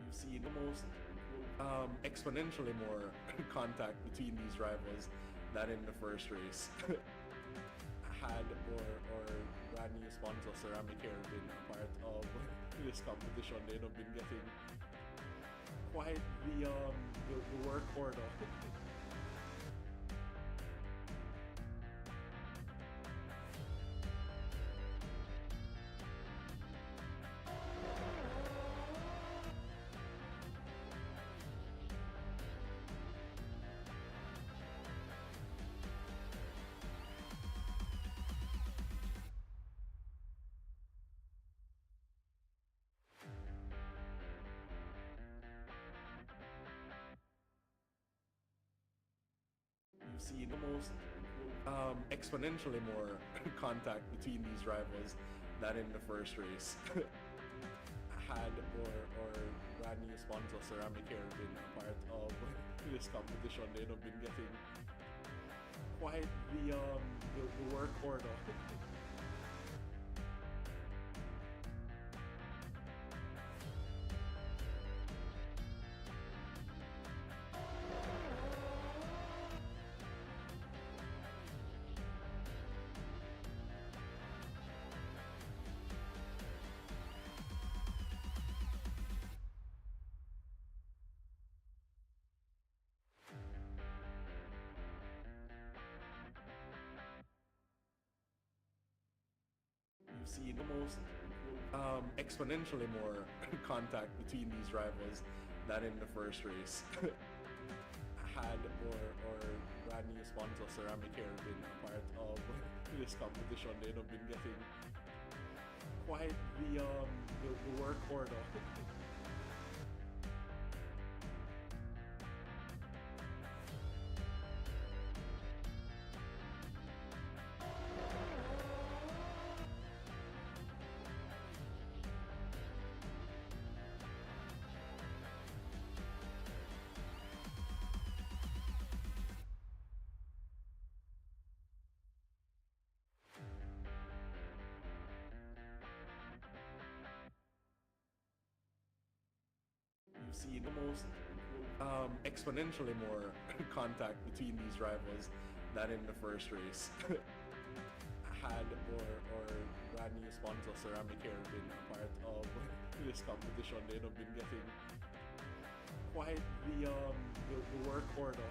You've seen almost exponentially more contact between these rivals than in the first race. Had or brand new sponsor ceramic hair been a part of this competition, they'd have been getting quite the work hurdle. You've seen almost exponentially more contact between these rivals than in the first race. Had or brand new sponsor ceramic hair been a part of this competition, they'd have been getting quite the work hurdle. You've seen almost exponentially more contact between these rivals than in the first race. Had or brand new sponsor ceramic hair been a part of this competition, they'd have been getting quite the work hurdle. You've seen almost exponentially more contact between these rivals than in the first race. Had or brand new sponsor ceramic hair been a part of this competition, they'd have been getting quite the work hurdle.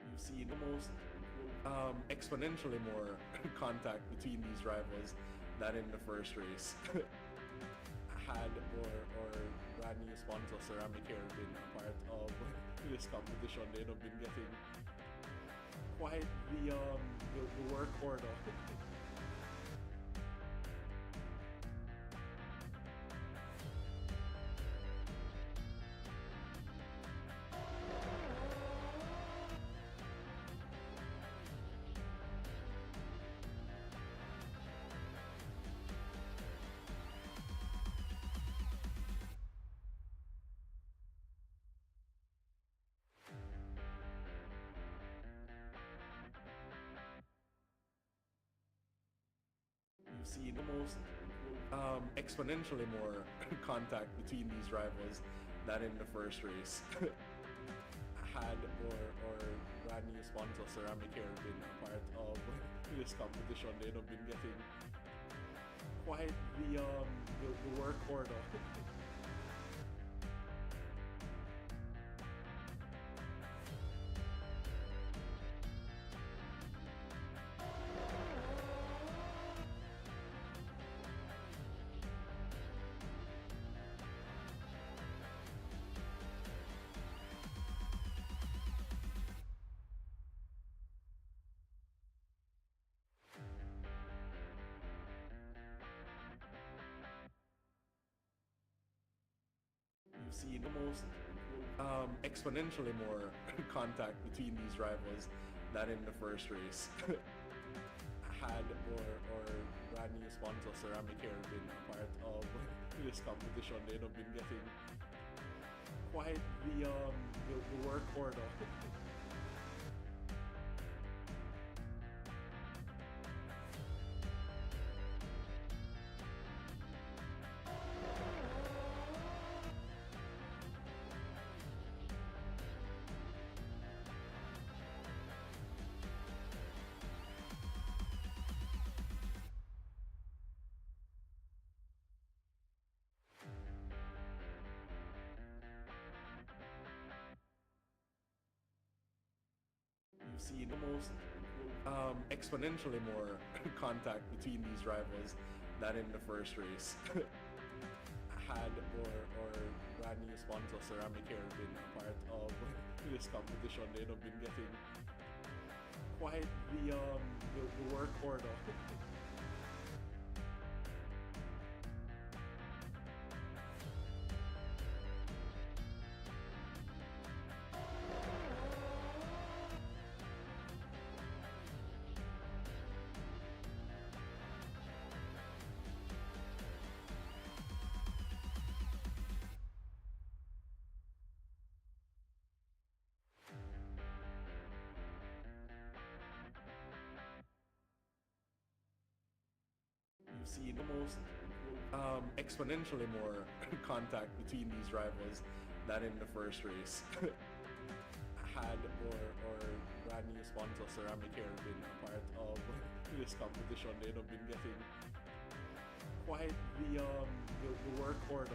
You've seen almost exponentially more contact between these rivals than in the first race. Had or brand new sponsor ceramic hair been a part of this competition, they'd have been getting quite the work hurdle. You've seen almost exponentially more contact between these rivals than in the first race. Had or brand new sponsor ceramic hair been a part of this competition, they'd have been getting quite the work hurdle. You've seen almost exponentially more contact between these rivals than in the first race. Had or brand new sponsor Ceramic Hair been a part of this competition, they'd have been getting quite the work order. You've seen almost exponentially more contact between these rivals than in the first race. Had or brand new sponsor Ceramic Hair been a part of this competition, they'd have been getting quite the work order. You've seen almost exponentially more contact between these rivals than in the first race. Had or brand new sponsor Ceramic Hair been a part of this competition, they'd have been getting quite the work order.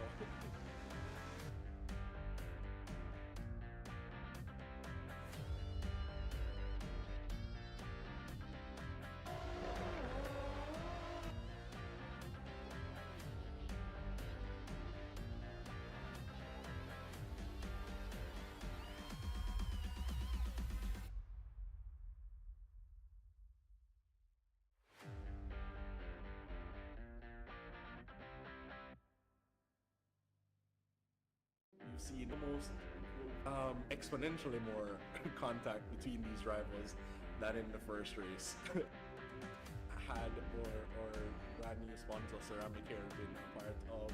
You've seen almost exponentially more contact between these rivals than in the first race. Had or brand new sponsor Ceramic Hair been a part of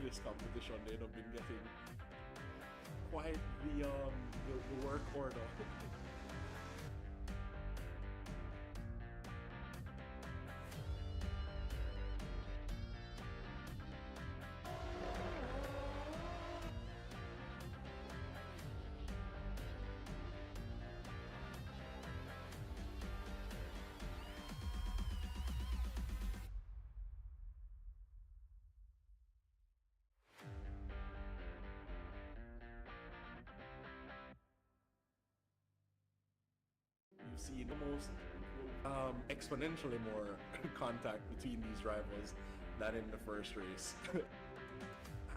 this competition, they'd have been getting quite the work order. You've seen almost exponentially more contact between these rivals than in the first race.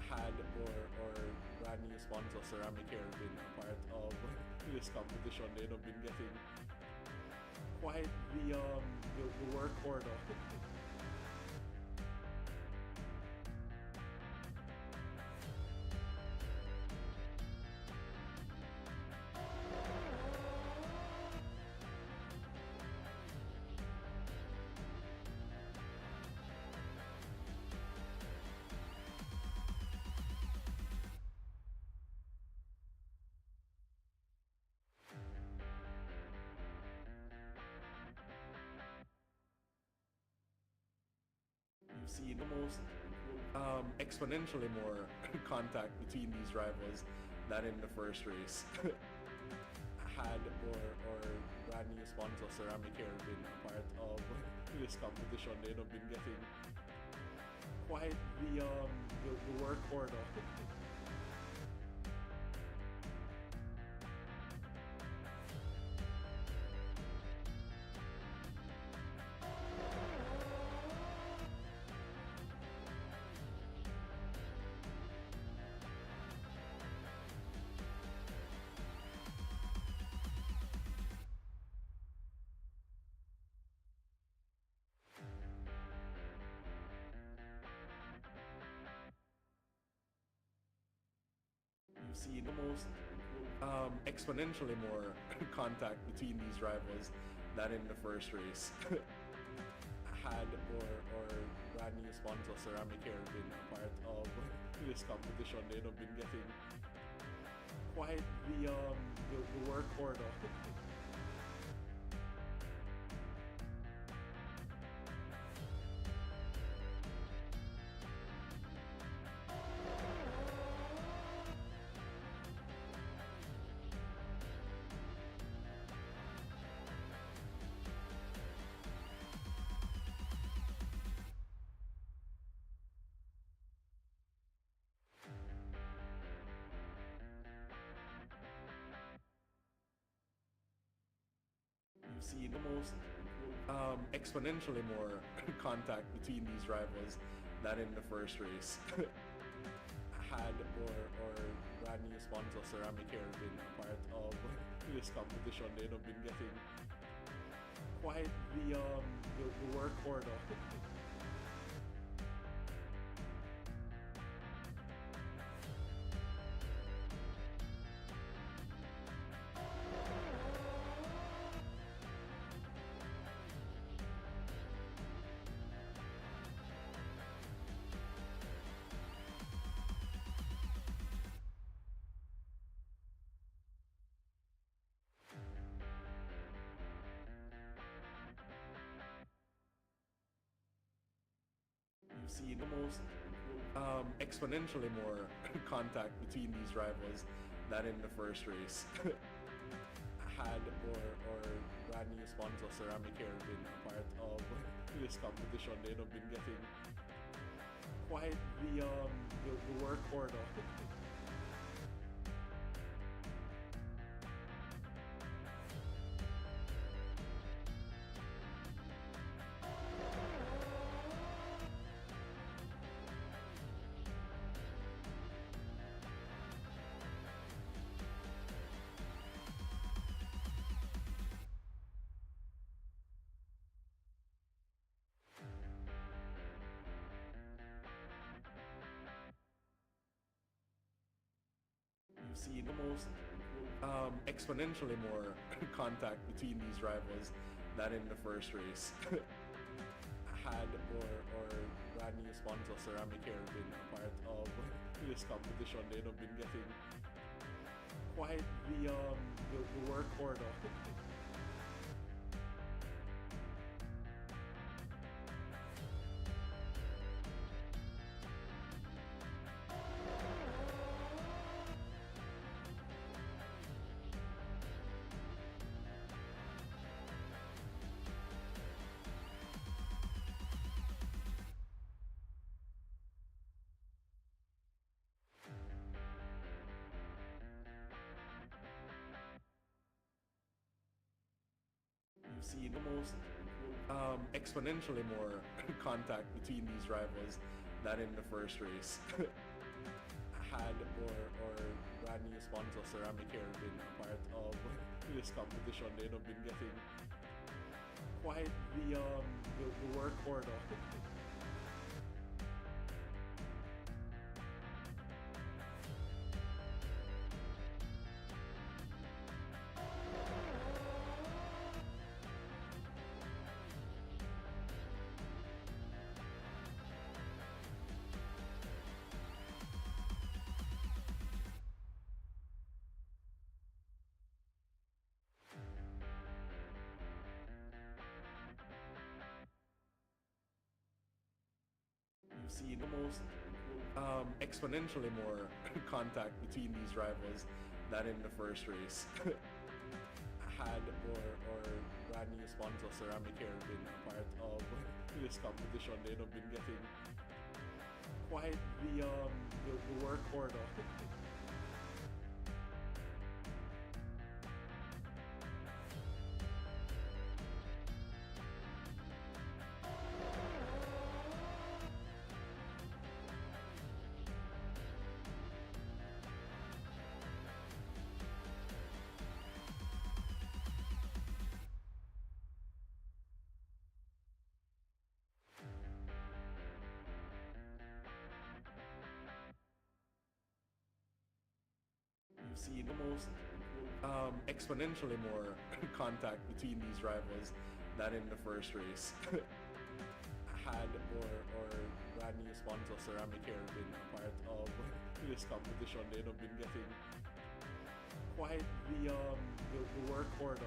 Had or brand new sponsor Ceramic Hair been a part of this competition, they'd have been getting quite the work order. You've seen almost exponentially more contact between these rivals than in the first race. Had or brand new sponsor Ceramic Hair been a part of this competition, they'd have been getting quite the work order. seen almost exponentially more contact between these rivals than in the first race. Had or brand new sponsor Ceramic Hair been a part of this competition, they'd have been getting quite the work order. You've seen almost exponentially more contact between these rivals than in the first race. Had or brand new sponsor Ceramic Hair been a part of this competition, they'd have been getting quite the work order. You've seen almost exponentially more contact between these rivals than in the first race. Had or brand new sponsor Ceramic Hair been a part of this competition, they'd have been getting quite the work order. You've seen almost exponentially more contact between these rivals than in the first race. Had or brand new sponsor Ceramic Hair been a part of this competition, they'd have been getting quite the work order. You've seen almost exponentially more contact between these rivals than in the first race. Had or brand new sponsor Ceramic Hair been a part of this competition, they'd have been getting quite the work order. You've seen almost exponentially more contact between these rivals than in the first race. Had or brand new sponsor Ceramic Hair been a part of this competition, they'd have been getting quite the work order. You've seen almost exponentially more contact between these rivals than in the first race. Had or brand new sponsor Ceramic Hair been a part of this competition, they'd have been getting quite the work order.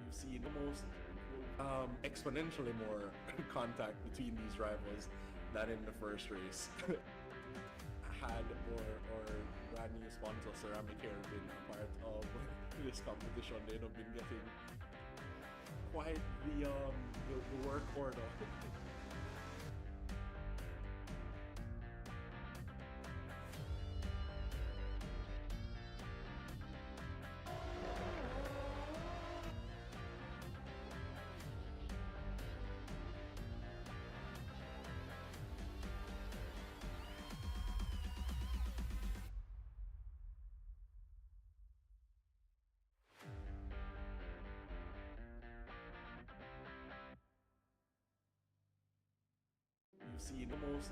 You've seen almost exponentially more contact between these rivals than in the first race. Had or brand new sponsor Ceramic Hair been a part of this competition, they'd have been getting quite the work order. You've seen almost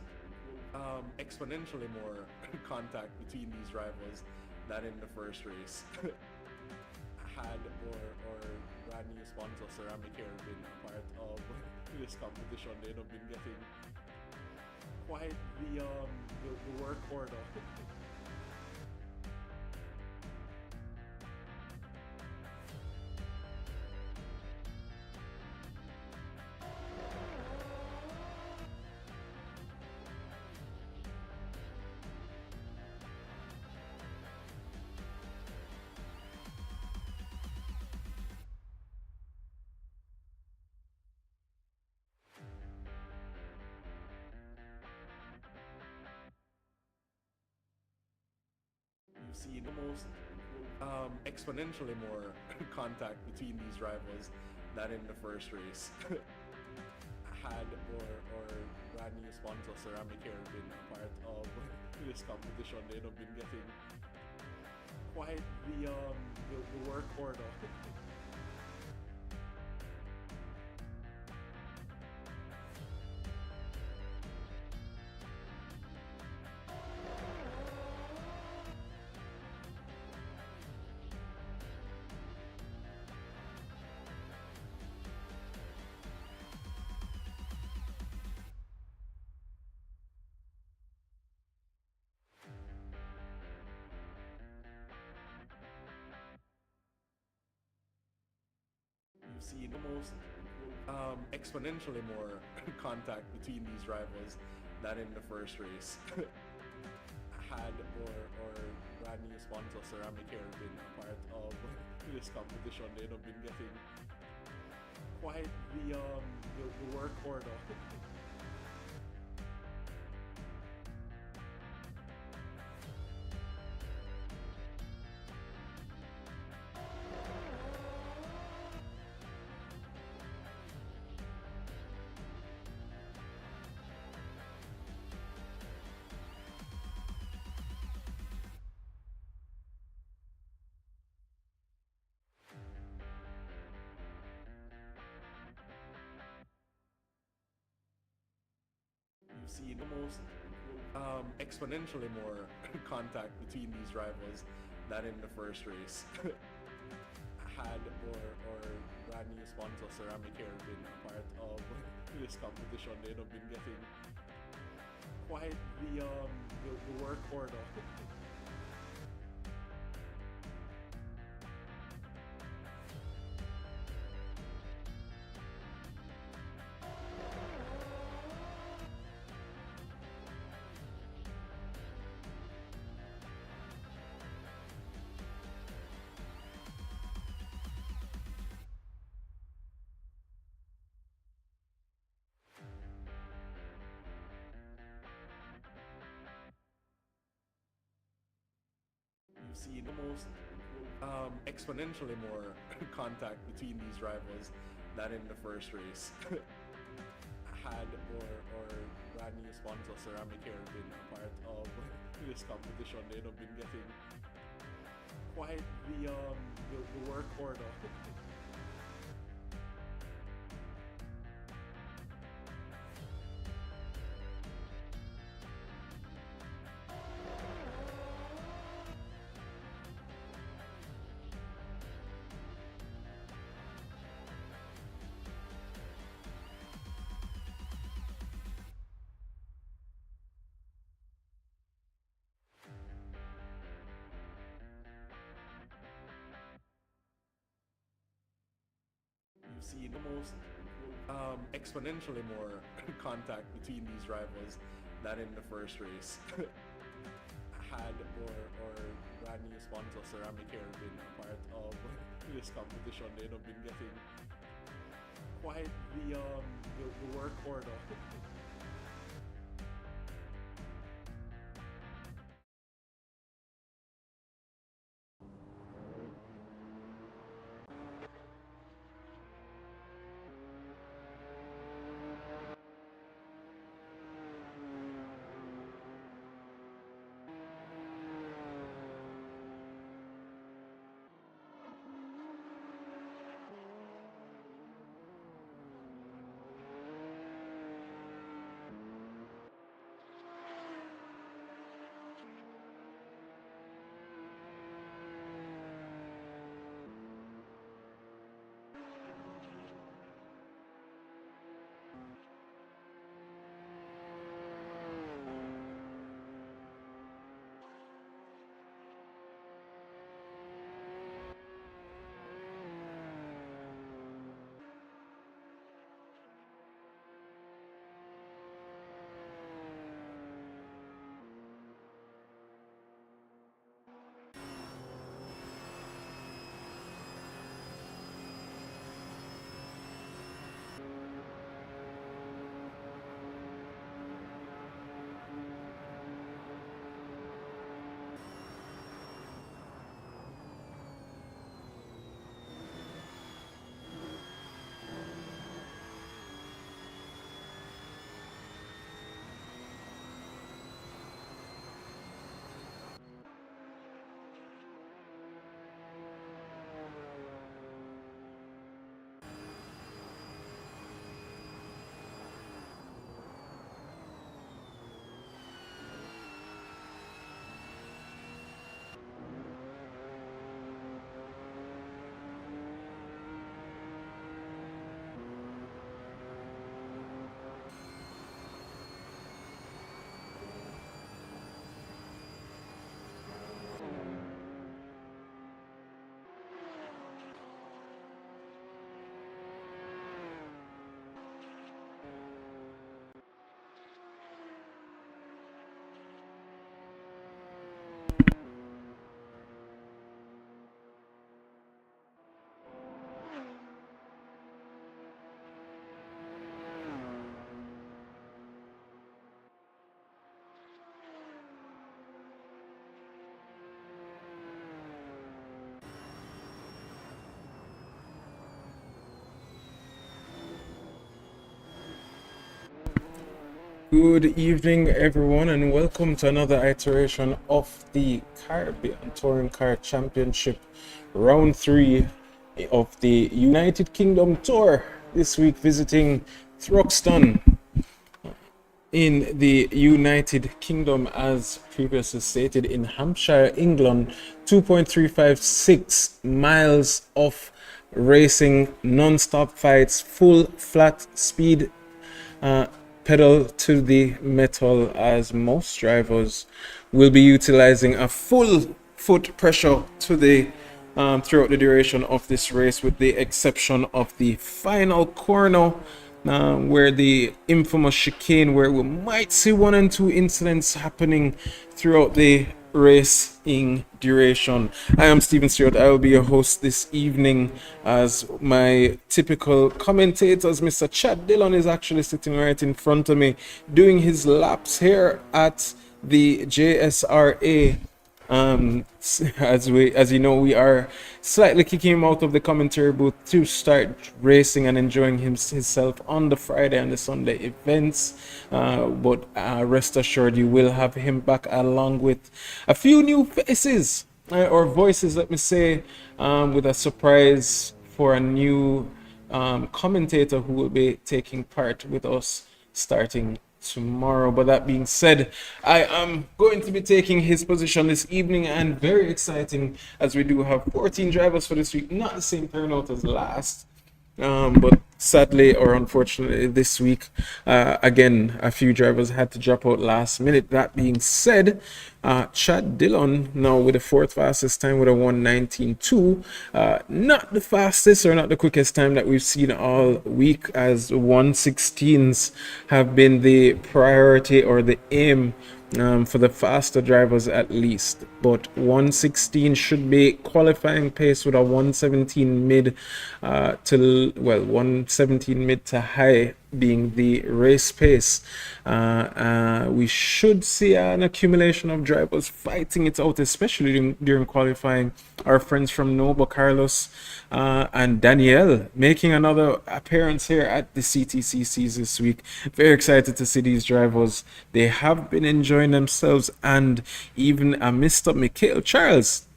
exponentially more contact between these rivals than in the first race. Had or brand new sponsor Ceramic Hair been a part of this competition, they'd have been getting quite the work order. You've seen almost exponentially more contact between these rivals than in the first race. Had or brand new sponsor Ceramic Hair been a part of this competition, they'd have been getting quite the work order. You've seen almost exponentially more contact between these rivals than in the first race. Had or brand new sponsor Ceramic Hair been a part of this competition, they'd have been getting quite the work order. You've seen almost exponentially more contact between these rivals than in the first race. Had or brand new sponsor Ceramic Hair been a part of this competition, they'd have been getting quite the work order. You've seen almost exponentially more contact between these rivals than in the first race. Had or brand new sponsor Ceramic Hair been a part of this competition, they'd have been getting quite the work order. You've seen almost exponentially more contact between these rivals than in the first race. Had or brand new sponsor Ceramic Hair been a part of this competition, they'd have been getting quite the work order. Good evening, everyone, and welcome to another iteration of the Caribbean Touring Car Championship, round 3 of the United Kingdom Tour. This week, visiting Thruxton in the United Kingdom, as previously stated, in Hampshire, England. 2.356 miles of racing, non-stop fights, full flat speed. Pedal to the metal, as most drivers will be utilizing a full foot pressure to the throughout the duration of this race, with the exception of the final corner, where the infamous chicane, where we might see 1 and 2 incidents happening throughout the racing duration. I am Stephen Stewart. I will be your host this evening, as my typical commentators, Mr. Chad Dillon, is actually sitting right in front of me, doing his laps here at the JSRA As you know, we are slightly kicking him out of the commentary booth to start racing and enjoying himself on the Friday and the Sunday events. But rest assured, you will have him back along with a few new faces or voices, let me say, with a surprise for a new commentator who will be taking part with us starting tomorrow. But that being said, I am going to be taking his position this evening, and very exciting as we do have 14 drivers for this week. Not the same turnout as last, but sadly or unfortunately this week, again, a few drivers had to drop out last minute. That being said, Chad Dillon now with the fourth fastest time with a 1:19.2. Not the fastest or not the quickest time that we've seen all week, as 1:16s have been the priority or the aim for the faster drivers at least. But 1:16 should be qualifying pace, with a 1:17 mid to, well, 1:17 mid to high being the race pace. We should see an accumulation of drivers fighting it out, especially during qualifying. Our friends from Nova, Carlos and Danielle, making another appearance here at the CTCCs this week. Very excited to see these drivers. They have been enjoying themselves, and even a Mr. Mikhail Charles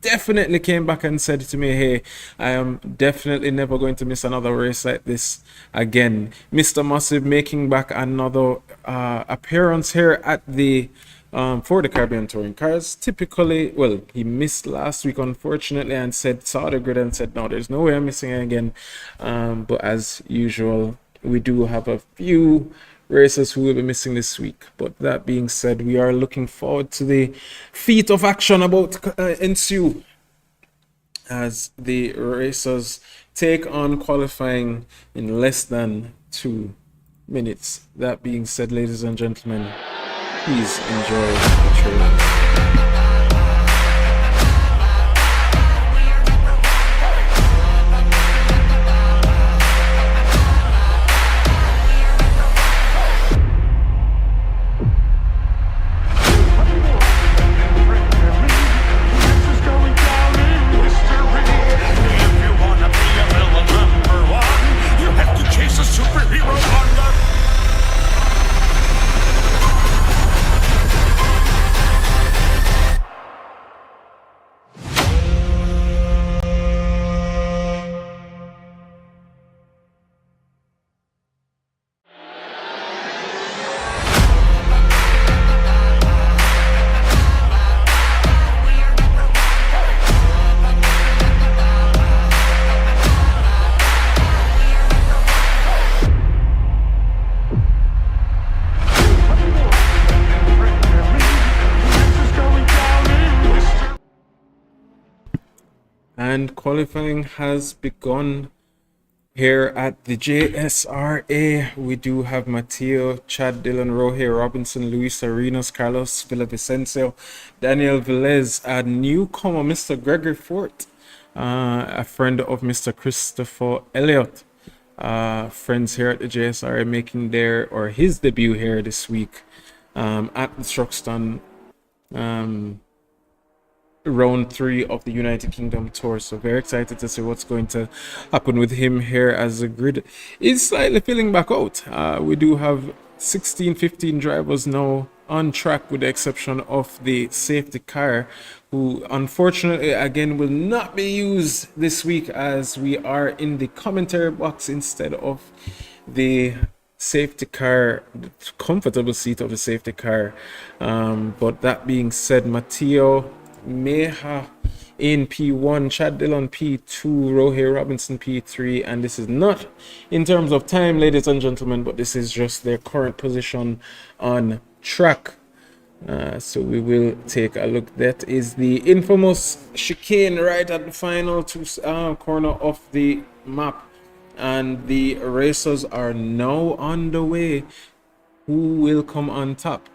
definitely came back and said to me, hey, I am definitely never going to miss another race like this again. Mr. Massive making back another appearance here at the for the Caribbean Touring Cars. Typically, well, he missed last week unfortunately, and saw the grid and said, no, there's no way I'm missing it again. But as usual, we do have a few racers who will be missing this week. But that being said, we are looking forward to the feat of action about to ensue as the racers take on qualifying in less than 2 minutes. That being said, ladies and gentlemen, please enjoy the trailer. And qualifying has begun here at the JSRA. We do have Matteo, Chad Dillon, Rohe Robinson, Luis Arenas, Carlos Villavicencio, Daniel Velez, a newcomer, Mr. Gregory Fort, a friend of Mr. Christopher Elliott. Friends here at the JSRA making their or his debut here this week at the Thruxton round 3 of the United Kingdom tour. So very excited to see what's going to happen with him here, as the grid is slightly filling back out. We do have 15 drivers now on track, with the exception of the safety car, who unfortunately again will not be used this week, as we are in the commentary box instead of the safety car, the comfortable seat of the safety car. But that being said, Matteo Meha in P1, Chad Dillon P2, Rohe Robinson P3, and this is not in terms of time, ladies and gentlemen, but this is just their current position on track. So we will take a look. That is the infamous chicane right at the final corner of the map, and the racers are now on the way. Who will come on top?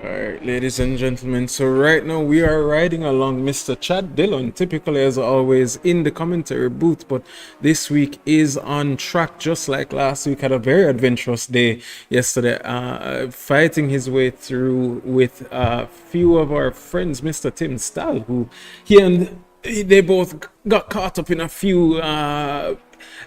Alright, ladies and gentlemen, so right now we are riding along Mr. Chad Dillon, typically as always in the commentary booth, but this week is on track just like last week. Had a very adventurous day yesterday, fighting his way through with a few of our friends, Mr. Tim Stahl, who they both got caught up in a few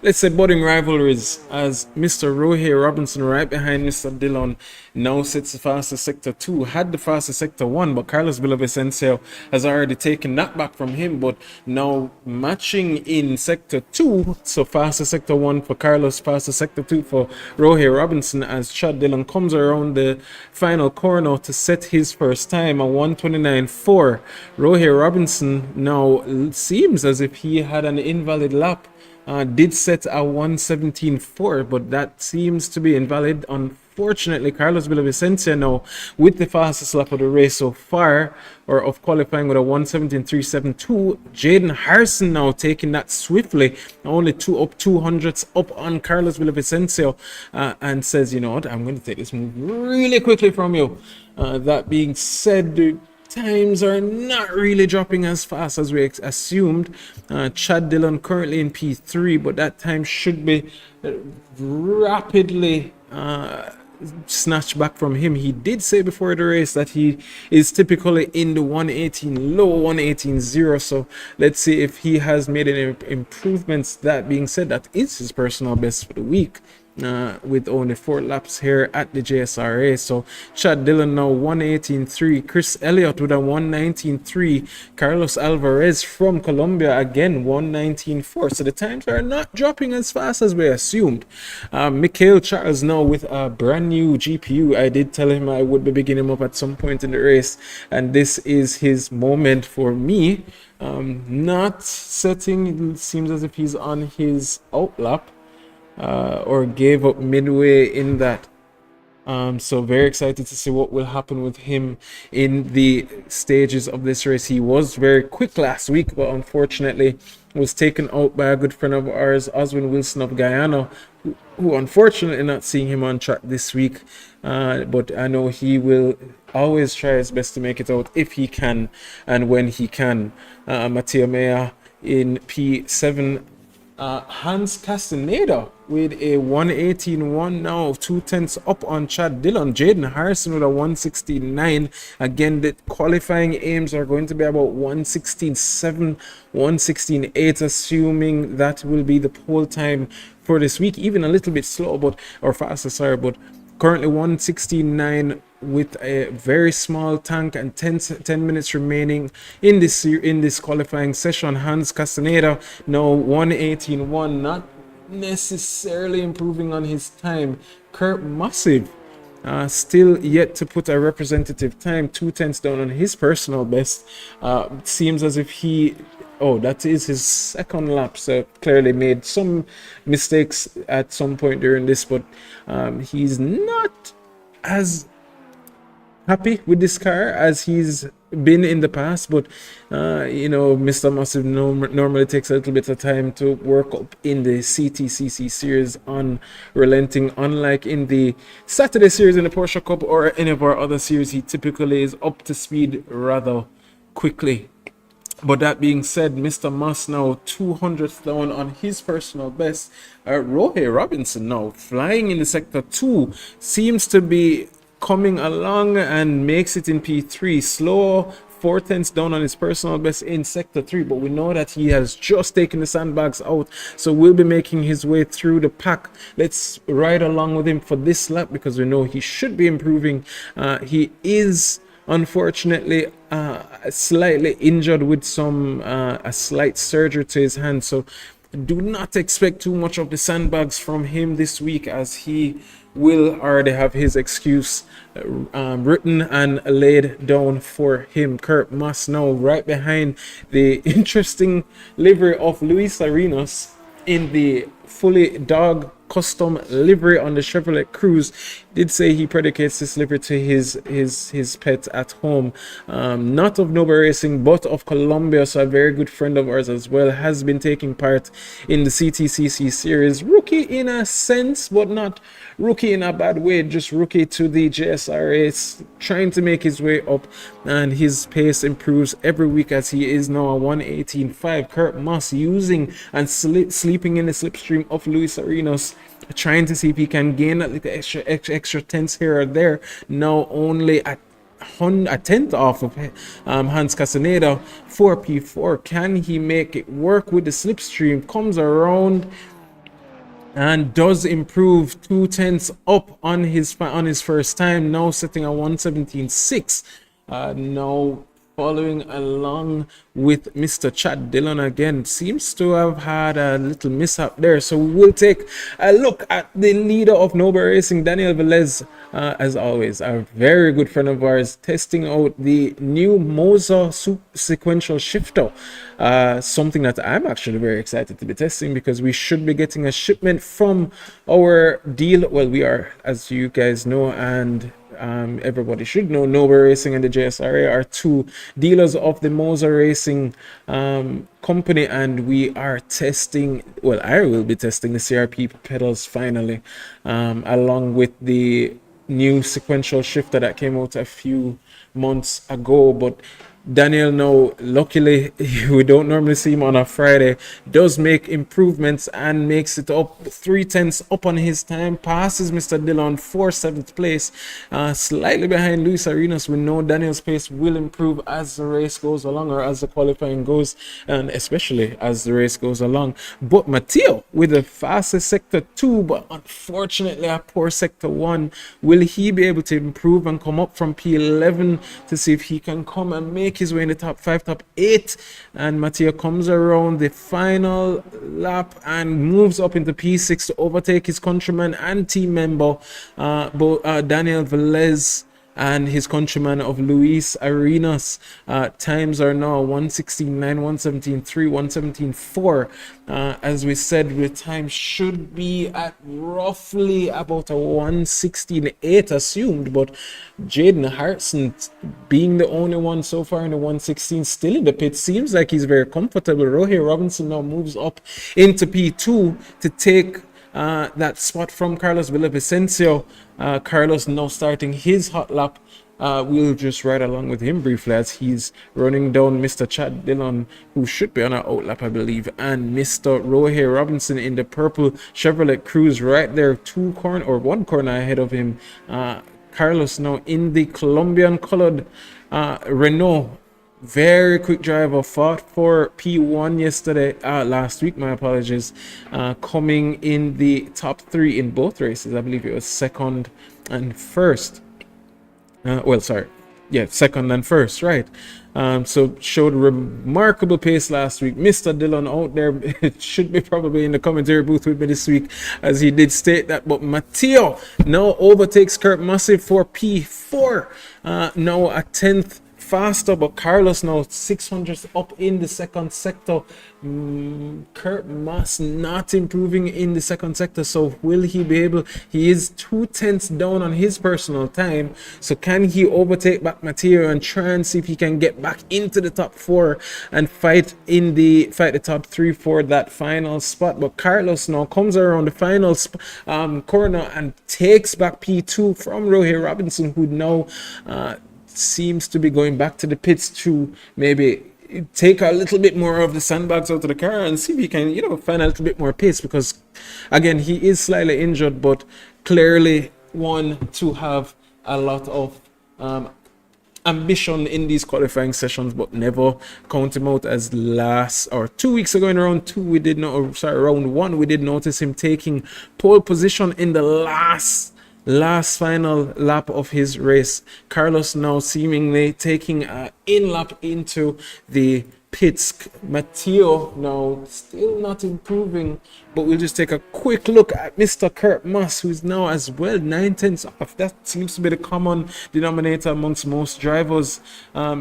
let's say budding rivalries, as Mr. Rohe Robinson right behind Mr. Dillon now sits the fastest sector 2, had the fastest sector 1, but Carlos Villavicencio has already taken that back from him, but now matching in sector 2, so fastest sector 1 for Carlos, fastest sector 2 for Rohe Robinson, as Chad Dillon comes around the final corner to set his first time, a 1:29.4. Rohe Robinson now seems as if he had an invalid lap. Did set a 1:17.4, but that seems to be invalid. Unfortunately, Carlos Villavicencio now with the fastest lap of the race so far, or of qualifying, with a 1:17.372. Jaden Harrison now taking that swiftly, only 200ths up on Carlos Villavicencio, and says, you know what, I'm going to take this move really quickly from you. That being said, the times are not really dropping as fast as we assumed. Chad Dillon currently in P3, but that time should be rapidly snatched back from him. He did say before the race that he is typically in the 1:18 low, 1:18.0, so let's see if he has made any improvements. That being said, that is his personal best for the week, with only 4 laps here at the JSRA. So Chad Dillon now 1:18.3, Chris Elliott with a 1:19.3, Carlos Alvarez from Colombia again 1:19.4. So the times are not dropping as fast as we assumed. Mikhail Charles now with a brand new GPU. I did tell him I would be beginning him up at some point in the race, and this is his moment for me. Not setting, it seems as if he's on his outlap, or gave up midway in that. So very excited to see what will happen with him in the stages of this race. He was very quick last week, but unfortunately was taken out by a good friend of ours, Oswin Wilson of Guyana, who unfortunately not seeing him on track this week. But I know he will always try his best to make it out if he can and when he can. Mateo Mea in P7. Hans Castaneda with a 1:18.1 now, 2/10 up on Chad Dillon. Jaden Harrison with a 1:16.9. Again, the qualifying aims are going to be about 1:16.7, 1:16.8, assuming that will be the pole time for this week. Even a little bit slow, but or faster, sorry, but currently 1:16.9 with a very small tank and 10 minutes remaining in this qualifying session. Hans Castaneda now 1:18.1, not necessarily improving on his time. Kurt Massive still yet to put a representative time, 2/10 down on his personal best. Seems as if that is his second lap, so clearly made some mistakes at some point during this, but he's not as happy with this car as he's been in the past. But Mr. Massive normally takes a little bit of time to work up in the CTCC series unrelenting, unlike in the Saturday series in the Porsche Cup or any of our other series. He typically is up to speed rather quickly. But that being said, Mr. Moss now 200th down on his personal best. Rohe Robinson now flying in the sector 2 seems to be coming along and makes it in P3. Slow, 4/10 down on his personal best in sector 3, but we know that he has just taken the sandbags out, so we'll be making his way through the pack. Let's ride along with him for this lap because we know he should be improving. He is unfortunately slightly injured with a slight surgery to his hand, so do not expect too much of the sandbags from him this week, as he will already have his excuse written and laid down for him. Kurt Moss now right behind the interesting livery of Luis Arenas in the fully dog custom livery on the Chevrolet Cruze. Did say he predicates this livery to his pet at home, not of Nova Racing but of Colombia. So a very good friend of ours as well has been taking part in the CTCC series. Rookie in a sense, but not rookie in a bad way, just rookie to the JSRA, trying to make his way up, and his pace improves every week as he is now a 1:18.5. Kurt Moss using and sleeping in the slipstream of Luis Arenas, trying to see if he can gain a little extra tenths here or there. Now only at a tenth off of Hans Castaneda. 4P4, can he make it work with the slipstream? Comes around and does improve 2 tenths up on his first time, now sitting at 1:17.6. Now following along with Mr. Chad Dillon again, seems to have had a little mishap there. So we'll take a look at the leader of Nova Racing, Daniel Velez, as always, a very good friend of ours, testing out the new Moza sequential shifter, something that I'm actually very excited to be testing, because we should be getting a shipment from our deal. Well, we are, as you guys know, and everybody should know, Nova Racing and the JSRA are two dealers of the Moza Racing company, and we are testing, well, I will be testing the CRP pedals finally, along with the new sequential shifter that came out a few months ago. But Daniel, now luckily we don't normally see him on a Friday, does make improvements and makes it up 3 tenths up on his time, passes Mr. Dillon for 7th place, slightly behind Luis Arenas. We know Daniel's pace will improve as the race goes along, or as the qualifying goes, and especially as the race goes along. But Matteo with the fastest sector 2, but unfortunately a poor sector 1. Will he be able to improve and come up from P11 to see if he can come and make his way in the top 5, top 8? And Matteo comes around the final lap and moves up into P6 to overtake his countryman and team member, Daniel Velez, and his countryman of Luis Arenas. Times are now 1:16.9, 1:17.3, 1:17.4. As we said, the time should be at roughly about a 1:16.8 assumed, but Jaden Hartson, being the only one so far in the 1:16, still in the pit, seems like he's very comfortable. Rohey Robinson now moves up into P2 to take that spot from Carlos Villavicencio. Carlos now starting his hot lap. We'll just ride along with him briefly as he's running down Mr. Chad Dillon, who should be on an out lap, I believe, and Mr. Rohey Robinson in the purple Chevrolet Cruze right there, 1 corner ahead of him. Carlos now in the Colombian colored Renault. Very quick driver, fought for P1 last week, my apologies, coming in the top 3 in both races. I believe it was second and first. Second and first, right. So showed remarkable pace last week. Mr. Dillon out there, it should be probably in the commentary booth with me this week, as he did state that. But Matteo now overtakes Kurt Massive for P4, now a 10th faster, but Carlos now 600 up in the second sector. Kurt Moss not improving in the second sector, so will he be able? He is 2 tenths down on his personal time, so can he overtake back Matteo and try and see if he can get back into the top 4 and fight the top 3 for that final spot? But Carlos now comes around the final corner and takes back P2 from Rohey Robinson, who now seems to be going back to the pits to maybe take a little bit more of the sandbags out of the car and see if he can, find a little bit more pace, because again, he is slightly injured, but clearly one to have a lot of ambition in these qualifying sessions, but never count him out, as 2 weeks ago in round 1 we did notice him taking pole position in the last final lap of his race. Carlos now seemingly taking an in lap into the pits. Matteo now still not improving, but we'll just take a quick look at Mr. Kurt Moss, who's now as well 9 tenths off. That seems to be the common denominator amongst most drivers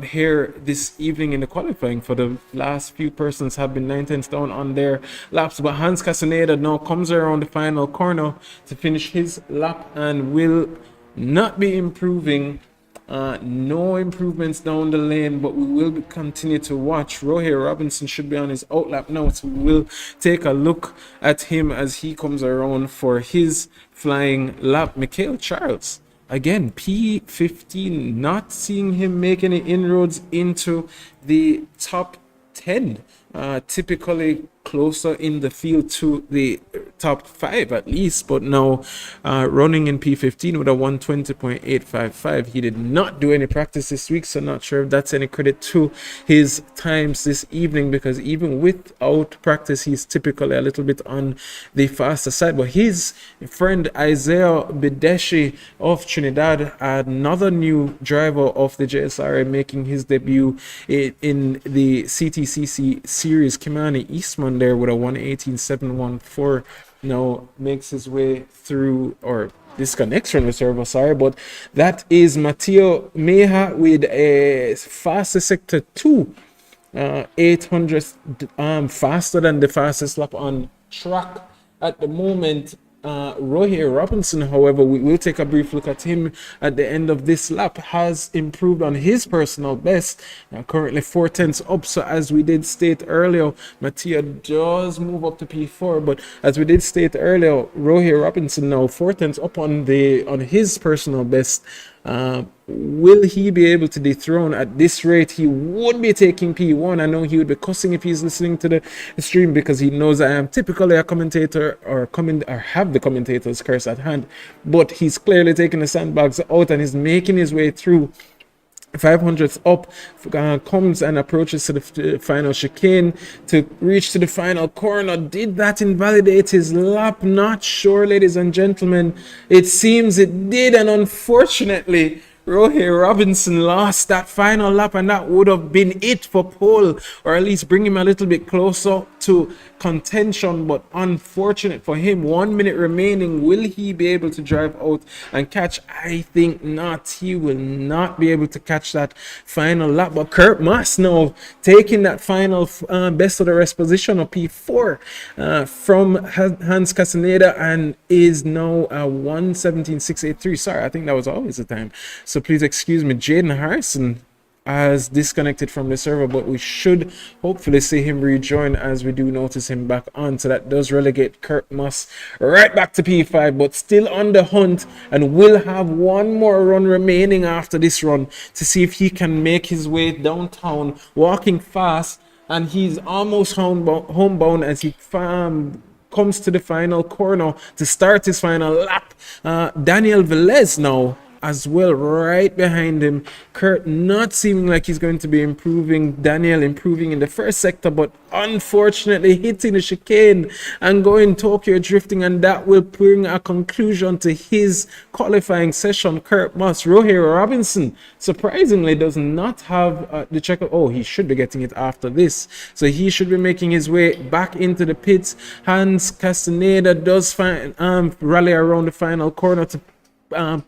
here this evening in the qualifying. For the last few persons have been 9 tenths down on their laps, but Hans Castaneda now comes around the final corner to finish his lap and will not be improving. No improvements down the lane, but we will continue to watch. Rohey Robinson should be on his outlap now, so we'll take a look at him as he comes around for his flying lap. Mikhail Charles, again, P15, not seeing him make any inroads into the top 10. Typically closer in the field to the top 5 at least, but now running in P15 with a 120.855. He did not do any practice this week, so not sure if that's any credit to his times this evening, because even without practice he's typically a little bit on the faster side. But his friend Isaiah Bideshi of Trinidad, another new driver of the JSRA, making his debut in the CTCC series, Kimani Eastman there with a 118.714, now makes his way through, or disconnects from the server, sorry, but that is Matteo Meja with a fastest sector 2, 800 faster than the fastest lap on track at the moment. Rohey Robinson, however, we will take a brief look at him at the end of this lap, has improved on his personal best, currently 4 tenths up. So as we did state earlier, Mattia does move up to P4, but as we did state earlier, Rohey Robinson now 4 tenths up on his personal best. Will he be able to dethrone? At this rate, he would be taking P1. I know he would be cussing if he's listening to the stream, because he knows I am typically a commentator or have the commentator's curse at hand. But he's clearly taking the sandbags out and is making his way through. 500th up, comes and approaches to the final chicane to reach to the final corner. Did that invalidate his lap? Not sure, ladies and gentlemen. It seems it did, and unfortunately Rohey Robinson lost that final lap, and that would have been it for pole, or at least bring him a little bit closer to contention. But unfortunate for him, 1 minute remaining. Will he be able to drive out and catch? I think not. He will not be able to catch that final lap. But Kurt Moss now taking that final best of the rest position of P4 from Hans Castaneda, and is now 117.683. Sorry, I think that was always the time, so please excuse me. Jaden Harrison has disconnected from the server, but we should hopefully see him rejoin as we do notice him back on. So that does relegate Kurt Moss right back to P5, but still on the hunt, and will have one more run remaining after this run to see if he can make his way downtown, walking fast, and he's almost homebound as he comes to the final corner to start his final lap. Daniel Velez now as well right behind him. Kurt not seeming like he's going to be improving. Daniel improving in the first sector, but unfortunately hitting the chicane and going Tokyo drifting, and that will bring a conclusion to his qualifying session. Kurt Moss. Rohey Robinson surprisingly does not have the check. Oh, he should be getting it after this, so he should be making his way back into the pits. Hans Castaneda does rally around the final corner to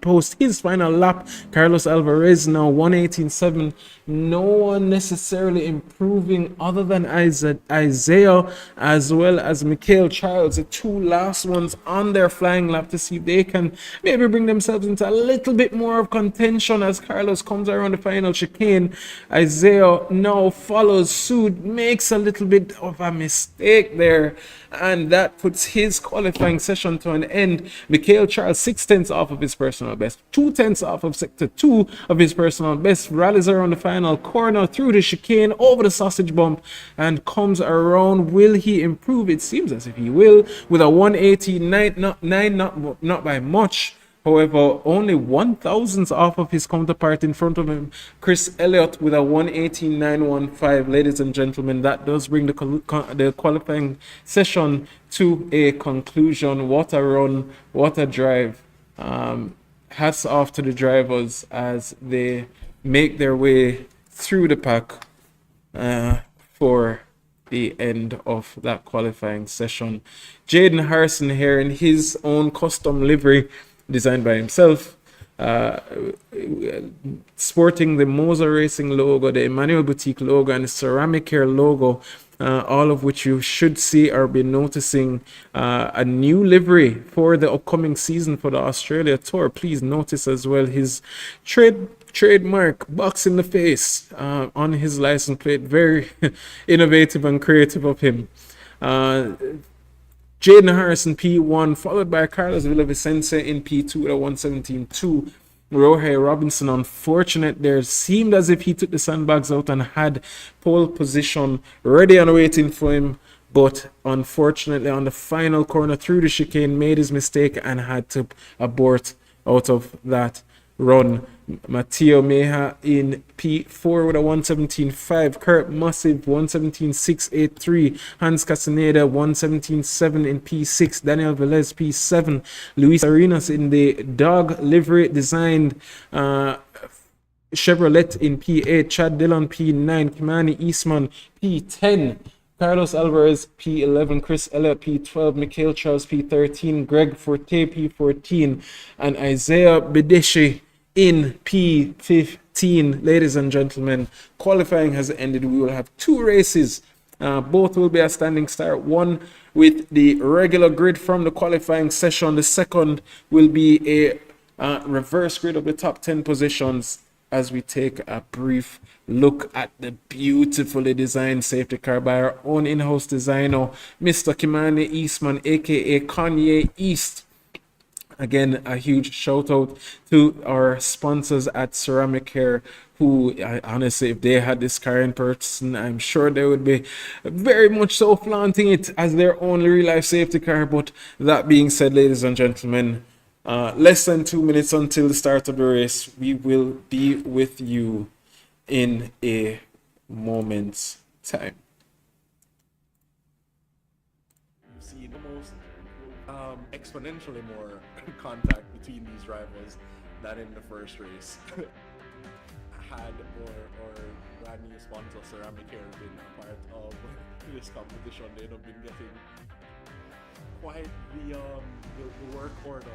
post his final lap. Carlos Alvarez now 118.7. No one necessarily improving other than Isaiah as well as Mikhail Charles, the two last ones on their flying lap, to see if they can maybe bring themselves into a little bit more of contention as Carlos comes around the final chicane. Isaiah now follows suit, makes a little bit of a mistake there, and that puts his qualifying session to an end. Mikhail Charles 6 tenths off of his personal best, 2 tenths off of sector 2 of his personal best, rallies around the final corner through the chicane over the sausage bump and comes around. Will he improve? It seems as if he will, with a 189, not by much. However, only 1,000ths off of his counterpart in front of him, Chris Elliott, with a 118.915. Ladies and gentlemen, that does bring the qualifying session to a conclusion. What a run, what a drive. Hats off to the drivers as they make their way through the pack. for the end of that qualifying session. Jaden Harrison here in his own custom livery designed by himself, sporting the Moser Racing logo, the Emmanuel Boutique logo, and the Ceramic Care logo, all of which you should see or be noticing a new livery for the upcoming season for the Australia Tour. Please notice as well his trademark box in the face on his license plate. Very innovative and creative of him. Jaden Harrison P1, followed by Carlos Villavicencio in P2 at 117.2. Rohei Robinson, unfortunate there, seemed as if he took the sandbags out and had pole position ready and waiting for him, but unfortunately on the final corner through the chicane made his mistake and had to abort out of that run. Matteo Meja in P4 with a 117.5. Kurt Massive 117.683. Hans Castaneda 117.7 in P6. Daniel Velez P7. Luis Arenas in the dog livery designed Chevrolet in P8. Chad Dillon P9. Kimani Eastman P10. Carlos Alvarez P11, Chris Elliott P12, Mikhail Charles P13, Greg Forte P14, and Isaiah Bedeshi in P15. Ladies and gentlemen, qualifying has ended. We will have two races. Both will be a standing start. One with the regular grid from the qualifying session. The second will be a reverse grid of the top 10 positions as we take a brief look at the beautifully designed safety car by our own in-house designer, Mr. Kimani Eastman, aka Kanye East. Again, a huge shout out to our sponsors at Ceramic Care, who honestly, if they had this car in person, I'm sure they would be very much so flaunting it as their only real life safety car. But that being said, ladies and gentlemen, less than 2 minutes until the start of the race. We will be with you in a moment's time. You see the most exponentially more contact between these rivals than in the first race. Had or brand new sponsor Ceramic Care been a part of this competition, they'd have been getting quite the work order.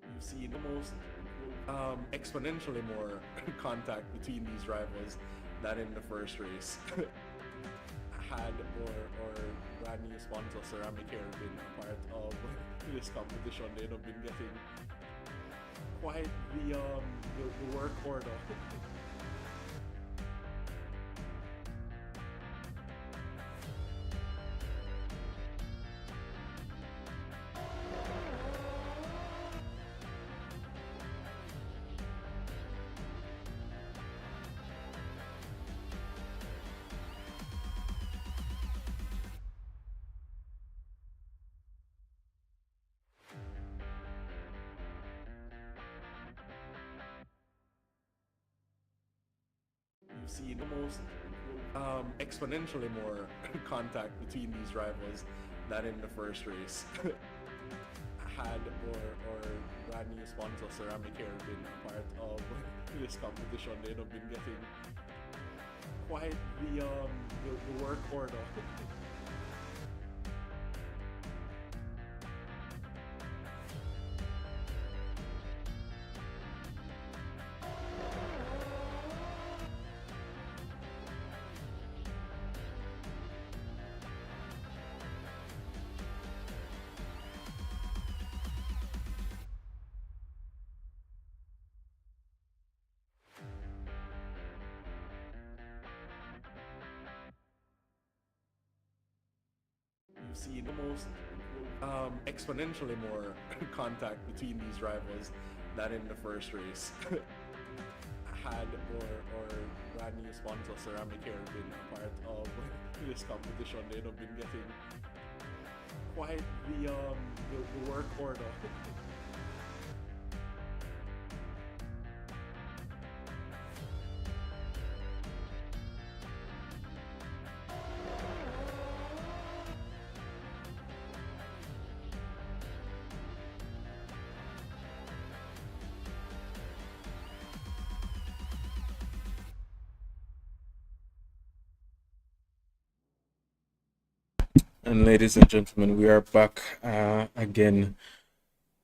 You see the most exponentially more contact between these rivals than in the first race. Had or brand new sponsor Ceramic Care been a part of this competition, they'd have been getting quite the work order. You see the most exponentially more contact between these rivals than in the first race. Had or brand new sponsor Ceramic Care been a part of this competition, they'd have been getting quite the work order. You see the most exponentially more contact between these rivals than in the first race. had or brand new sponsor Ceramic Hair been a part of this competition, they'd have been getting quite the work order. And ladies and gentlemen, we are back again,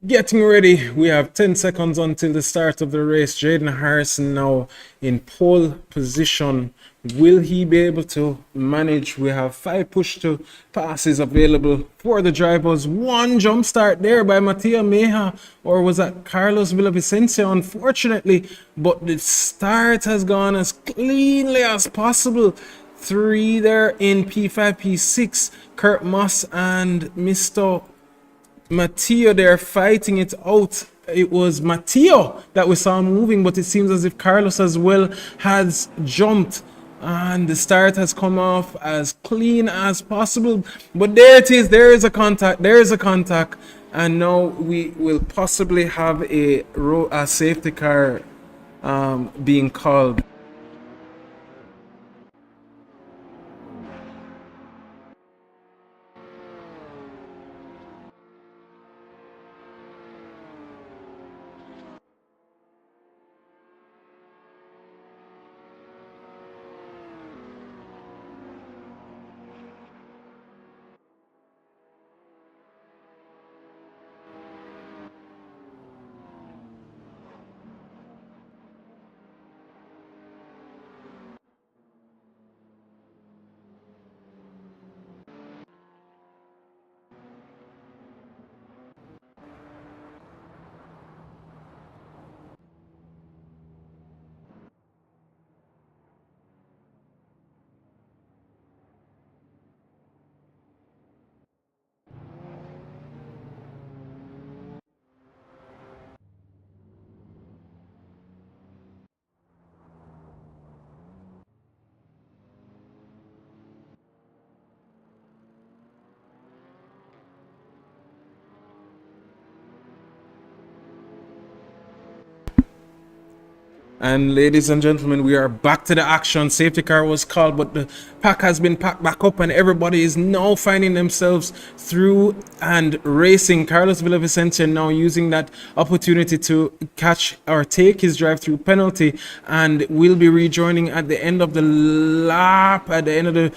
getting ready. We have 10 seconds until the start of the race. Jaden Harrison now in pole position. Will he be able to manage? We have 5 push to passes available for the drivers. One jump start there by Mattia Meja, or was that Carlos Villavicencio, unfortunately, but the start has gone as cleanly as possible. 3 there in P5, P6. Kurt Moss and Mr. Matteo, they're fighting it out. It was Matteo that we saw moving, but it seems as if Carlos as well has jumped. And the start has come off as clean as possible. But there it is. There is a contact. There is a contact. And now we will possibly have a safety car being called. And ladies and gentlemen, we are back to the action. Safety car was called, but the pack has been packed back up and everybody is now finding themselves through and racing. Carlos Villavicencio now using that opportunity to catch or take his drive-through penalty, and will be rejoining at the end of the lap, at the end of the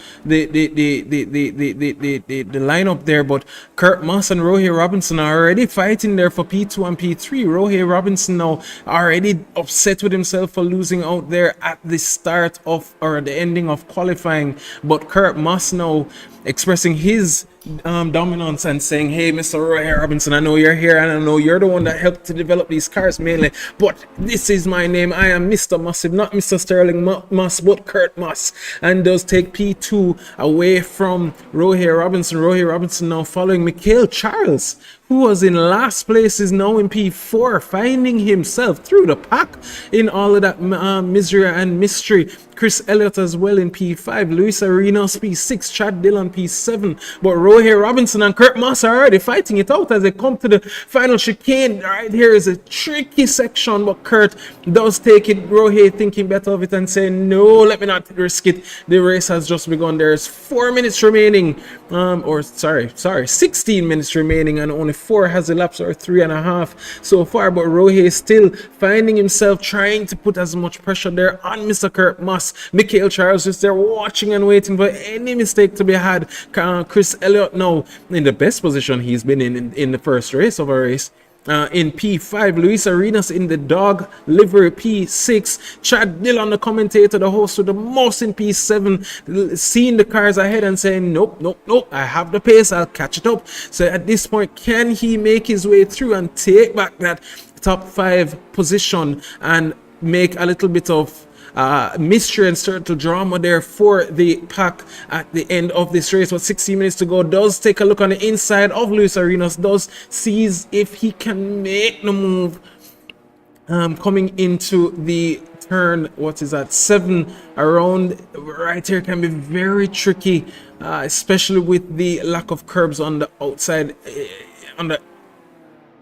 lineup there. But Kurt Moss and Rohey Robinson are already fighting there for P2 and P3. Rohey Robinson now already upset with himself for losing out there at the start of or the ending of qualifying, but Kurt Moss now expressing his dominance and saying, hey, Mr. Roy Robinson, I know you're here and I know you're the one that helped to develop these cars mainly, but this is my name. I am Mr. Massive, not Mr. Sterling Moss, but Kurt Moss, and does take P2 away from Roy Robinson. Roy Robinson now following Mikhail Charles, who was in last place, is now in P4, finding himself through the pack in all of that misery and mystery. Chris Elliott as well in P5, Luis Arenas P6, Chad Dillon P7, but Rohey Robinson and Kurt Moss are already fighting it out as they come to the final chicane. Right here is a tricky section, but Kurt does take it. Rohey thinking better of it and saying, no, let me not risk it. The race has just begun. There's 4 minutes remaining, 16 minutes remaining, and only 4 has elapsed, or 3.5 so far. But Rohey is still finding himself trying to put as much pressure there on Mr. Kurt Moss. Mikhail Charles is there watching and waiting for any mistake to be had. Chris Elliott now in the best position he's been in the first race of a race. In P5, Luis Arenas in the dog livery P6, Chad Dillon, the commentator, the host with the most in P7, seeing the cars ahead and saying, nope, I have the pace, I'll catch it up. So at this point, can he make his way through and take back that top 5 position and make a little bit of mystery and start to drama there for the pack at the end of this race? With 16 minutes to go, does take a look on the inside of Luis Arenas, does sees if he can make the move coming into the turn, what is that, 7 around right here can be very tricky, especially with the lack of curbs on the outside, on the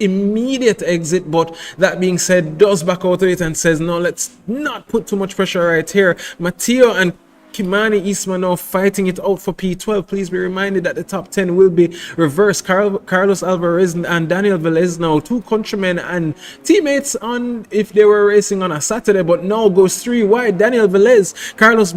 immediate exit. But that being said, does back out of it and says no, let's not put too much pressure right here. Matteo and Kimani Isma now fighting it out for P12. Please be reminded that the top 10 will be reversed. Carlos Alvarez and Daniel Velez now, 2 countrymen and teammates on if they were racing on a Saturday, but now goes 3 wide. Daniel Velez, Carlos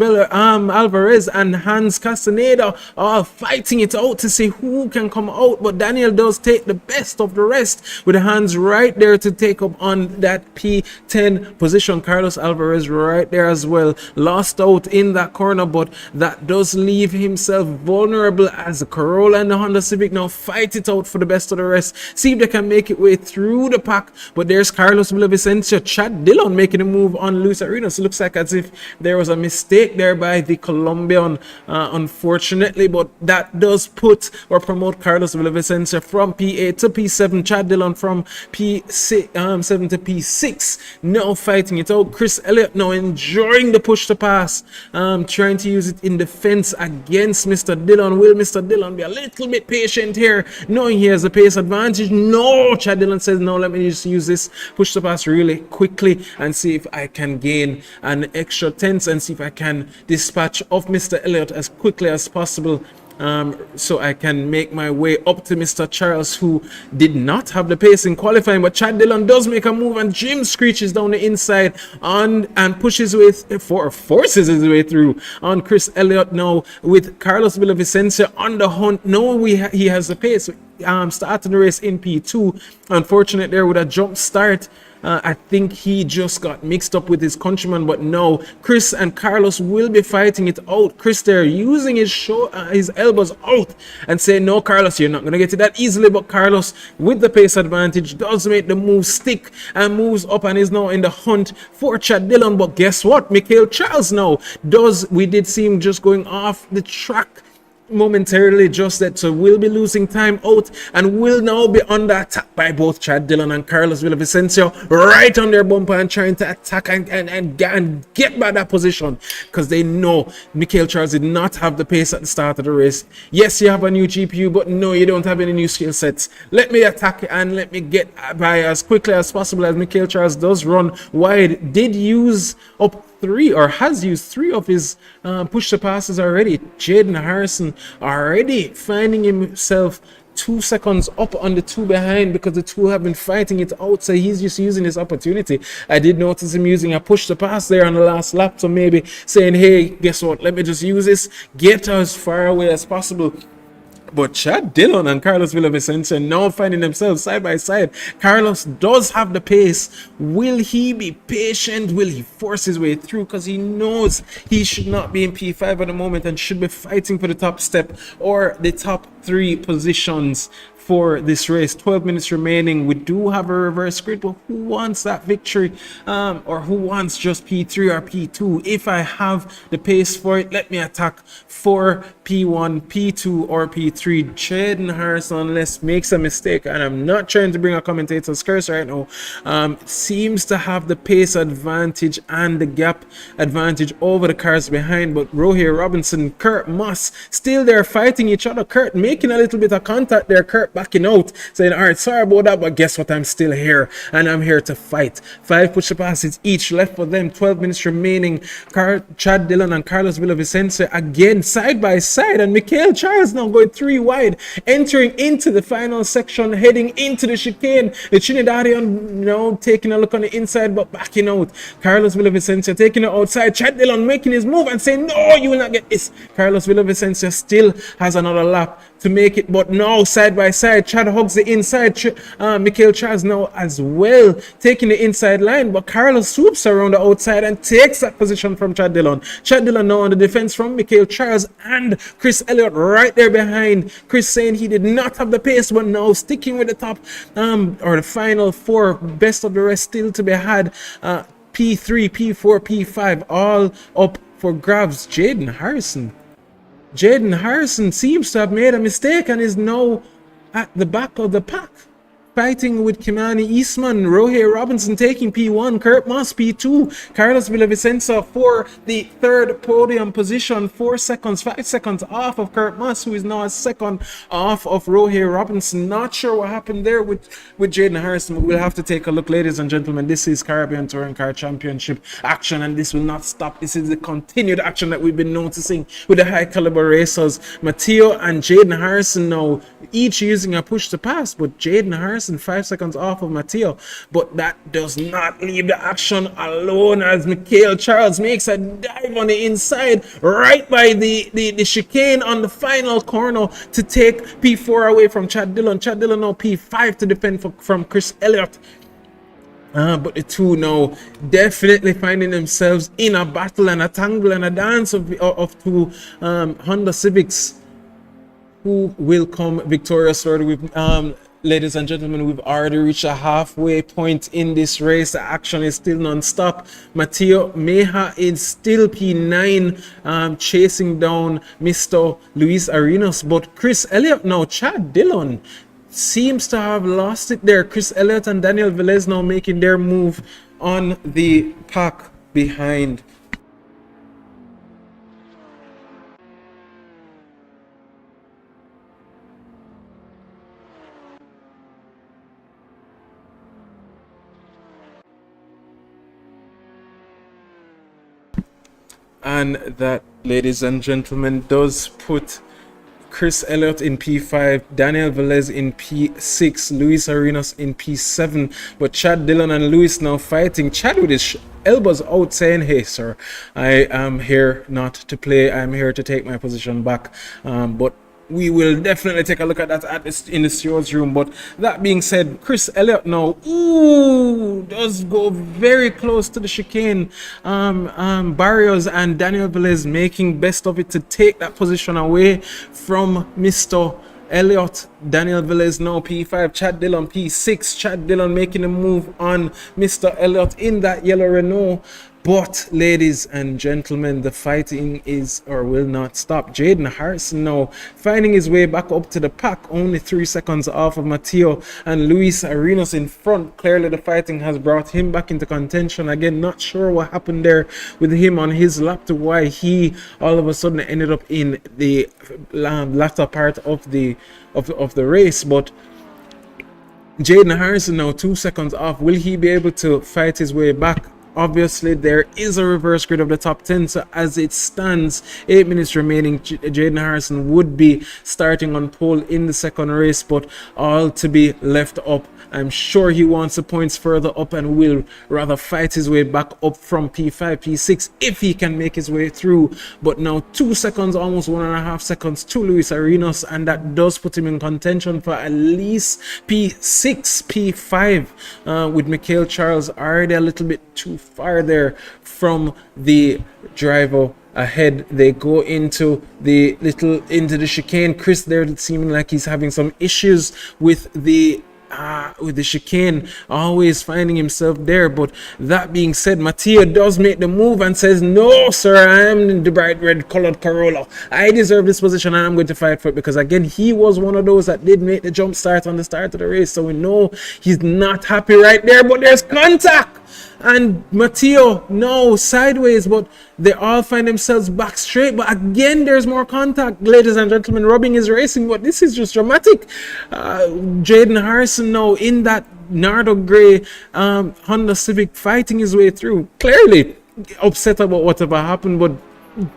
Alvarez and Hans Castaneda are fighting it out to see who can come out, but Daniel does take the best of the rest with Hans right there to take up on that P10 position. Carlos Alvarez right there as well, lost out in that corner, but that does leave himself vulnerable as the Corolla and the Honda Civic now fight it out for the best of the rest, see if they can make it way through the pack. But there's Carlos Villavicencio, Chad Dillon making a move on Luis Arenas. Looks like as if there was a mistake there by the Colombian, unfortunately, but that does put or promote Carlos Villavicencio from P8 to P7, Chad Dillon from P6 7 to P6, now fighting it out. Chris Elliott now enjoying the push to pass, trying to use it in defense against Mr. Dillon. Will Mr. Dillon be a little bit patient here, knowing he has a pace advantage? No, Chad Dillon says no, let me just use this push to pass really quickly and see if I can gain an extra tenths and see if I can dispatch off Mr. Elliott as quickly as possible, so I can make my way up to Mr. Charles, who did not have the pace in qualifying. But Chad Dillon does make a move and Jim screeches down the inside on and pushes his way forces his way through on Chris Elliott now with Carlos Villavicencio on the hunt. No, he has the pace. Starting the race in P2. Unfortunate there with a jump start. I think he just got mixed up with his countryman, but no, Chris and Carlos will be fighting it out. Chris there using his elbows out and saying, no, Carlos, you're not going to get it that easily. But Carlos, with the pace advantage, does make the move stick and moves up and is now in the hunt for Chad Dillon. But guess what? Mikhail Charles now we did see him just going off the track momentarily, just that, so we'll be losing time out and will now be under attack by both Chad Dillon and Carlos Villavicencio, right on their bumper and trying to attack and get back that position, because they know Mikhail Charles did not have the pace at the start of the race. Yes, you have a new GPU, but no, you don't have any new skill sets. Let me attack and let me get by as quickly as possible, as Mikhail Charles does run wide. Did use up 3 or has used 3 of his push to passes already. Jaden Harrison already finding himself 2 seconds up on the 2 behind, because the 2 have been fighting it out, so he's just using this opportunity. I did notice him using a push to pass there on the last lap, so maybe saying, hey, guess what, let me just use this, get as far away as possible. But Chad Dillon and Carlos Villavicencio now finding themselves side by side. Carlos does have the pace. Will he be patient? Will he force his way through? Because he knows he should not be in P5 at the moment and should be fighting for the top step or the top 3 positions for this race. 12 minutes remaining. We do have a reverse grid, but who wants that victory, or who wants just P3 or P2? If I have the pace for it, let me attack for P1, P2 or P3. Jaden Harrison, unless makes a mistake, and I'm not trying to bring a commentator's curse right now, seems to have the pace advantage and the gap advantage over the cars behind. But Rohir Robinson, Kurt Moss still there fighting each other. Kurt making a little bit of contact there, Kurt backing out, saying, all right, sorry about that, but guess what, I'm still here and I'm here to fight. 5 push to passes each left for them. 12 minutes remaining. Chad Dillon and Carlos Villavicencio again side by side, and Mikhail Charles now going 3 wide, entering into the final section, heading into the chicane. The Trinidadian now taking a look on the inside but backing out. Carlos Villavicencio taking it outside. Chad Dillon making his move and saying, no, you will not get this. Carlos Villavicencio still has another lap to make it, but now side by side, Chad hugs the inside. Mikhail Charles now as well taking the inside line, but Carlos swoops around the outside and takes that position from Chad Dillon. Chad Dillon now on the defense from Mikhail Charles and Chris Elliott right there behind. Chris saying he did not have the pace, but now sticking with the top or the final 4, best of the rest still to be had. P3, P4, P5 all up for grabs. Jaden Harrison seems to have made a mistake and is now at the back of the pack. fighting with Kimani Eastman, Rohey Robinson taking P1, Kurt Moss P2, Carlos Villavicenza for the third podium position, 4 seconds, 5 seconds off of Kurt Moss, who is now a second off of Rohey Robinson. Not sure what happened there with Jaden Harrison, but we'll have to take a look, ladies and gentlemen. This is Caribbean Touring Car Championship action, and this will not stop. This is the continued action that we've been noticing with the high caliber racers. Matteo and Jaden Harrison now each using a push to pass, but Jaden Harrison 5 seconds off of Matteo. But that does not leave the action alone, as Mikhail Charles makes a dive on the inside right by the chicane on the final corner to take P4 away from Chad Dillon. Chad Dillon now P5 to defend from Chris Elliott. But the two now definitely finding themselves in a battle and a tangle and a dance of two Honda Civics. Who will come victorious? Ladies and gentlemen, we've already reached a halfway point in this race. The action is still non-stop. Matteo Meja is still P9, chasing down Mr. Luis Arenas. But Chris Elliott now, Chad Dillon, seems to have lost it there. Chris Elliott and Daniel Velez now making their move on the pack behind. And that, ladies and gentlemen, does put Chris Elliott in P5, Daniel Velez in P6, Luis Arenas in P7. But Chad Dillon and Luis now fighting. Chad with his elbows out saying, hey sir, I am here not to play, I'm here to take my position back. But we will definitely take a look at that in the stewards room. But that being said, Chris Elliott now does go very close to the chicane barriers, and Daniel Velez making best of it to take that position away from Mr. Elliott. Daniel Velez now P5, Chad Dillon P6. Chad Dillon making a move on Mr. Elliott in that yellow Renault. But ladies and gentlemen, the fighting is or will not stop. Jaden Harrison now finding his way back up to the pack, only 3 seconds off of Matteo and Luis Arenas in front. Clearly the fighting has brought him back into contention again. Not sure what happened there with him on his lap to why he all of a sudden ended up in the latter part of the race. But Jaden Harrison now 2 seconds off. Will he be able to fight his way back? Obviously, there is a reverse grid of the top 10, so as it stands, 8 minutes remaining, Jaden Harrison would be starting on pole in the second race, but all to be left up. I'm sure he wants the points further up and will rather fight his way back up from P5, P6 if he can make his way through. But now 2 seconds, almost 1.5 seconds to Luis Arenas, and that does put him in contention for at least P6, P5, with Mikhail Charles already a little bit too far there from the driver ahead. They go into the chicane. Chris there seeming like he's having some issues with the chicane, always finding himself there. But that being said, Matteo does make the move and says, no sir, I am in the bright red colored Corolla, I deserve this position and I'm going to fight for it, because again he was one of those that did make the jump start on the start of the race, so we know he's not happy right there. But there's contact, and Matteo no sideways, but they all find themselves back straight. But again there's more contact, ladies and gentlemen. Rubbing is racing, but this is just dramatic. Jaden Harrison now in that Nardo Gray Honda Civic fighting his way through, clearly upset about whatever happened, but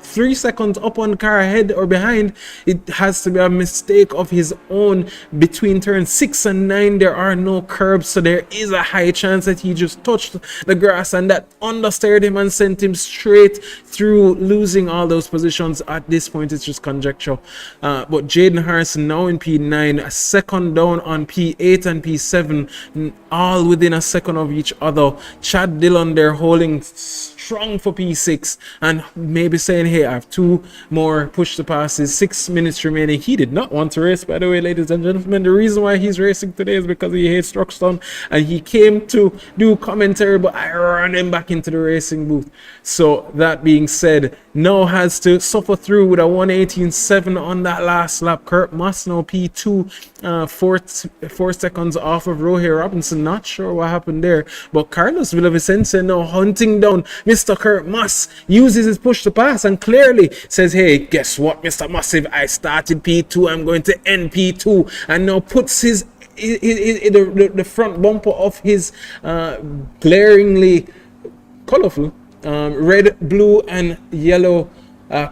3 seconds up on the car ahead or behind, it has to be a mistake of his own. Between turns 6 and 9 there are no curbs, so there is a high chance that he just touched the grass and that understeered him and sent him straight through, losing all those positions. At this point it's just conjecture. But Jaden Harrison now in P9, a second down on P8 and P7, all within a second of each other. Chad Dillon there holding strong for P6, and maybe saying, hey, I have 2 more push to passes, 6 minutes remaining. He did not want to race, by the way, ladies and gentlemen. The reason why he's racing today is because he hates Thruxton, and he came to do commentary, but I ran him back into the racing booth. So that being said, now has to suffer through with a 1:18.7 on that last lap. Kurt Moss now P2, 4 seconds off of Rohey Robinson. Not sure what happened there, but Carlos Villavicencio now hunting down Mr. Kurt Moss, uses his push to pass and clearly says, hey, guess what, Mr. Massive, I started P2, I'm going to end P2, and now puts the front bumper of his glaringly colorful red, blue, and yellow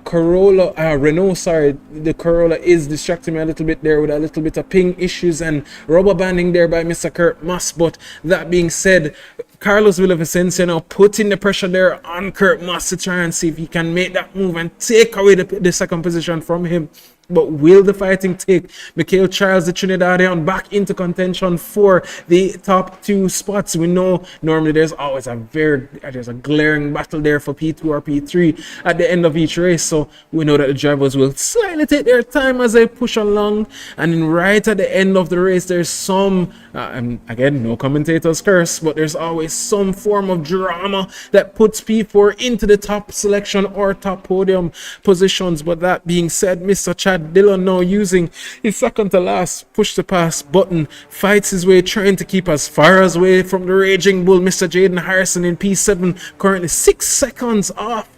Corolla, Renault, sorry, the Corolla is distracting me a little bit there with a little bit of ping issues and rubber banding there by Mr. Kurt Moss. But that being said, Carlos Villavicencio now putting the pressure there on Kurt Moss to try and see if he can make that move and take away the second position from him. But will the fighting take Michael Charles, the Trinidadian, back into contention for the top 2 spots? We know normally there's always a glaring battle there for P2 or P3 at the end of each race. So we know that the drivers will slightly take their time as they push along. And then right at the end of the race, there's some, and again, no commentators curse, but there's always some form of drama that puts P4 into the top selection or top podium positions. But that being said, Mr. Chad Dillon now using his second to last push to pass button, fights his way, trying to keep as far as away from the Raging Bull, Mr. Jaden Harrison in P7, currently 6 seconds off.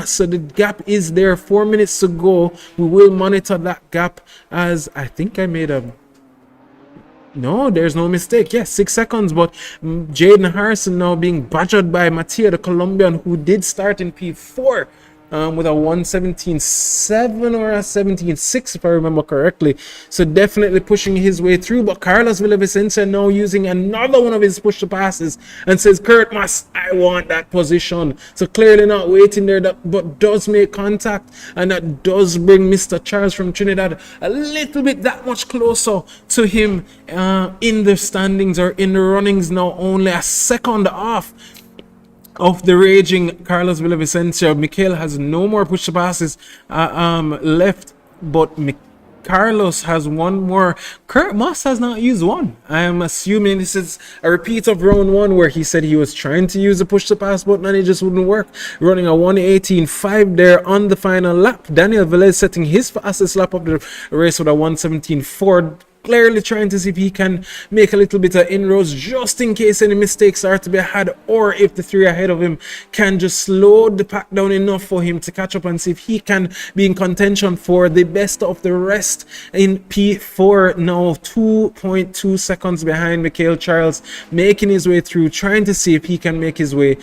So the gap is there, 4 minutes to go. We will monitor that gap, as I think I made a... No, there's no mistake. Yes, 6 seconds. But Jaden Harrison now being badgered by Mattia, the Colombian, who did start in P4. With a 1:17.7 or a 17.6 if I remember correctly. So definitely pushing his way through. But Carlos Villavicencio now using another one of his push to passes and says, Kurt Moss, I want that position. So clearly not waiting there, but does make contact, and that does bring Mr. Charles from Trinidad a little bit that much closer to him in the standings or in the runnings, now only a second off of the raging Carlos Villavicencio. Michael has no more push to passes left, but Carlos has one more. Kurt Moss has not used one. I am assuming this is a repeat of round 1 where he said he was trying to use the push to pass button and it just wouldn't work. Running a 1:18.5 there on the final lap. Daniel Velez setting his fastest lap of the race with a 1:17.4. Clearly trying to see if he can make a little bit of inroads just in case any mistakes are to be had, or if the 3 ahead of him can just slow the pack down enough for him to catch up and see if he can be in contention for the best of the rest in P4. Now 2.2 seconds behind Michael Charles, making his way through, trying to see if he can make his way.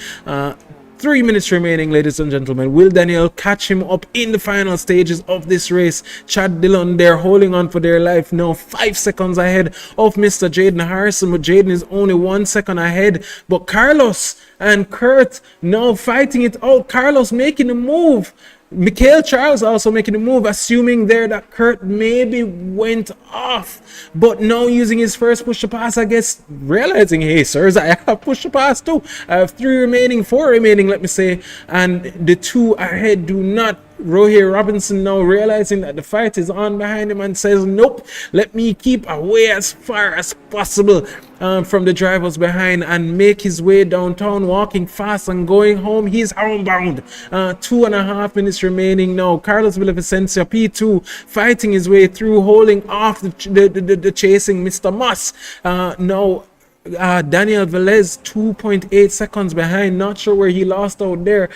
3 minutes remaining, ladies and gentlemen. Will Daniel catch him up in the final stages of this race? Chad Dillon there holding on for their life now, 5 seconds ahead of Mr. Jaden Harrison, but Jaden is only 1 second ahead. But Carlos and Kurt now fighting it out. Carlos making a move. Michael Charles also making a move, assuming there that Kurt maybe went off, but now using his first push to pass, I guess, realizing, hey sirs, I have push to pass too. I have 4 remaining, let me say, and the 2 ahead do not. Rohey Robinson now realizing that the fight is on behind him and says, nope, let me keep away as far as possible from the drivers behind and make his way downtown, walking fast and going home. He's homebound. 2.5 minutes remaining now. Carlos Villavicencio, P2, fighting his way through, holding off the chasing Mr. Moss. Now Daniel Velez 2.8 seconds behind. Not sure where he lost out there.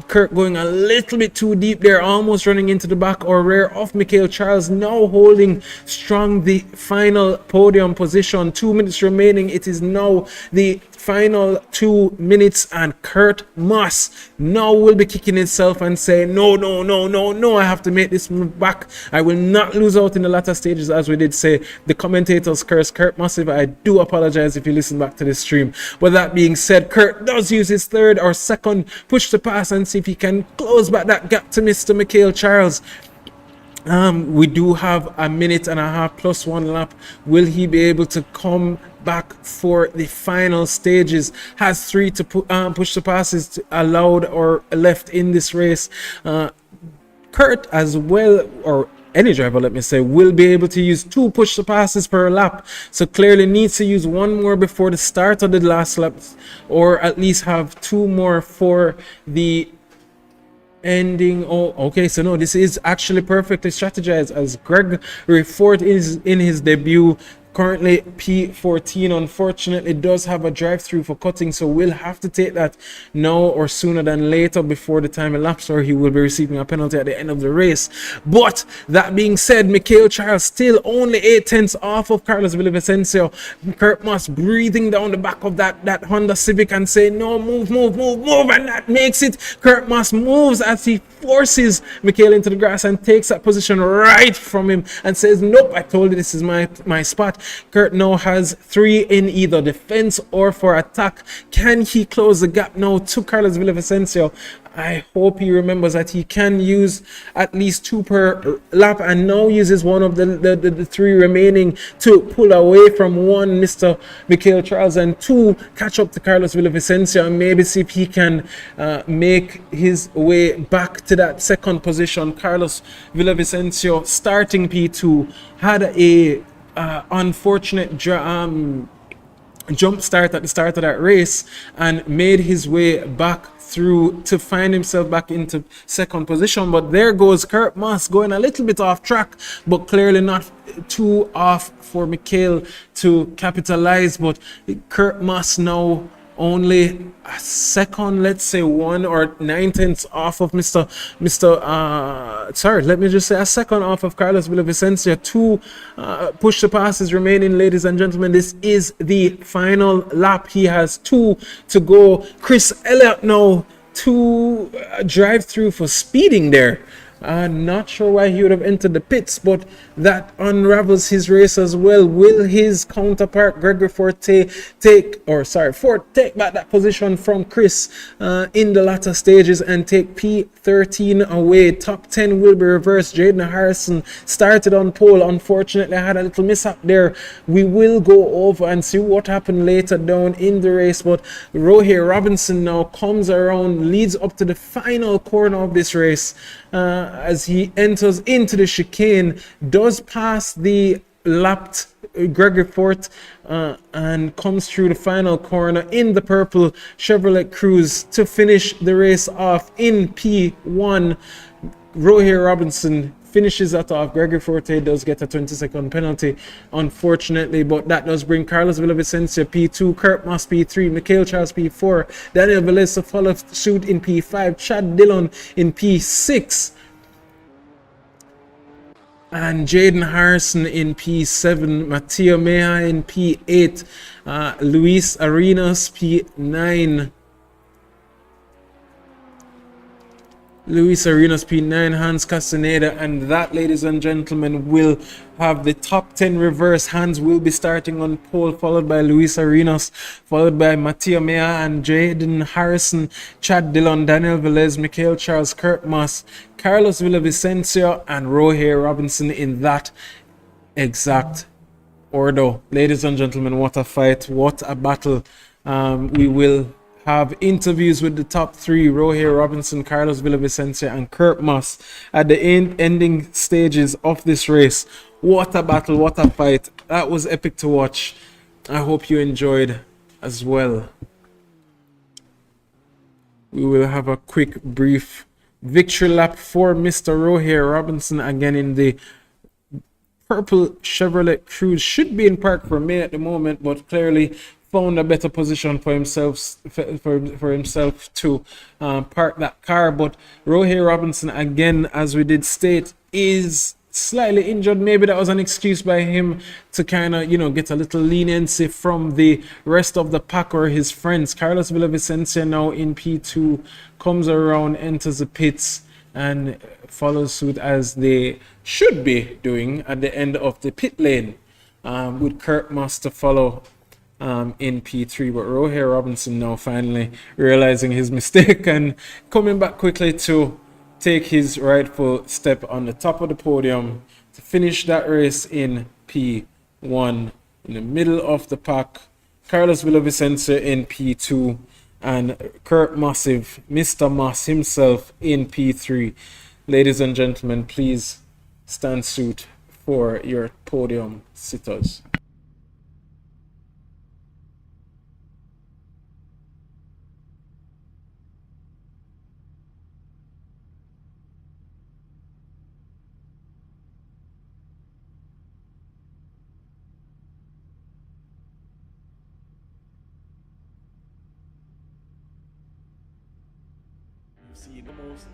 Kurt going a little bit too deep there, almost running into the back or rear of Michael Charles, now holding strong the final podium position. 2 minutes remaining. It is now the final 2 minutes, and Kurt Moss now will be kicking himself and say, no, I have to make this move back. I will not lose out in the latter stages, as we did say. The commentators curse Kurt Moss. I do apologize if you listen back to this stream. But that being said, Kurt does use his third or second push to pass and see if he can close back that gap to Mr. Michael Charles. We do have a minute and a half plus 1 lap. Will he be able to come back for the final stages? Has 3 to push the passes allowed or left in this race. Kurt as well, or any driver, let me say, will be able to use 2 push the passes per lap. So clearly needs to use 1 more before the start of the last lap, or at least have 2 more for the ending. Oh, okay, so no, this is actually perfectly strategized, as Gregory Ford is in his debut. Currently P14 unfortunately does have a drive-through for cutting, so we'll have to take that now or sooner than later before the time elapses, or he will be receiving a penalty at the end of the race. But that being said, Michael Charles still only 8 tenths off of Carlos Villavicencio. Kurt Moss breathing down the back of that Honda Civic and saying, no, move, and that makes it. Kurt Moss moves as he forces Michael into the grass and takes that position right from him and says, nope, I told you this is my spot. Kurt now has 3 in either defense or for attack. Can he close the gap now to Carlos Villavicencio? I hope he remembers that he can use at least 2 per lap, and now uses one of the 3 remaining to pull away from 1 Mr. Michael Charles, and 2 catch up to Carlos Villavicencio and maybe see if he can make his way back to that second position. Carlos Villavicencio, starting P2, had a unfortunate jump start at the start of that race and made his way back through to find himself back into second position. But there goes Kurt Moss, going a little bit off track, but clearly not too off for Michael to capitalize. But Kurt Moss now only a second, let's say 1 or 9 tenths off of let me just say a second off of Carlos Villavicencio. 2 push the passes remaining, ladies and gentlemen. This is the final lap. He has 2 to go. Chris Elliott now to drive through for speeding there. Not sure why he would have entered the pits, but that unravels his race as well. Will his counterpart Gregory Ford take back that position from Chris in the latter stages and take P13 away? Top 10 will be reversed. Jaden Harrison started on pole. Unfortunately, I had a little mishap there. We will go over and see what happened later down in the race, but Rohir Robinson now comes around, leads up to the final corner of this race. As he enters into the chicane, does pass the lapped Gregory Fort and comes through the final corner in the purple Chevrolet Cruze to finish the race off in P1. Rohir Robinson finishes that off. Gregory Forte does get a 20-second penalty, unfortunately, but that does bring Carlos Villavicencio P2, Kurt Moss P3, Michael Charles P4, Daniel Velez to follow suit in P5, Chad Dillon in P6, and Jaden Harrison in P7, Mateo Mejia in P8, Luis Arenas P9, P9, Hans Castaneda, and that, ladies and gentlemen, will have the top 10 reverse. Hans will be starting on pole, followed by Luis Arenas, followed by Mateo Mejia and Jaden Harrison, Chad Dillon, Daniel Velez, Michael Charles, Kurt Moss, Carlos Villavicencio, and Rohir Robinson in that exact order. Ladies and gentlemen, what a fight, what a battle. We will have interviews with the top 3, Rohir Robinson, Carlos Villavicencio, and Kurt Moss at the ending stages of this race. What a battle, what a fight. That was epic to watch. I hope you enjoyed as well. We will have a quick brief victory lap for Mr. Rohir Robinson, again in the purple Chevrolet Cruze. Should be in park for me at the moment, but clearly found a better position for himself to park that car. But Rohir Robinson, again, as we did state, is slightly injured. Maybe that was an excuse by him to kind of, get a little leniency from the rest of the pack or his friends. Carlos Villavicencio now in P2 comes around, enters the pits, and follows suit as they should be doing at the end of the pit lane, with Kurt Moss to follow in P3. But Rohir Robinson now finally realizing his mistake and coming back quickly to take his rightful step on the top of the podium to finish that race in P1. In the middle of the pack, Carlos Villavicencio in P2 and Kurt Massive, Mr. Moss himself in P3. Ladies and gentlemen, please stand suit for your podium sitters. See the most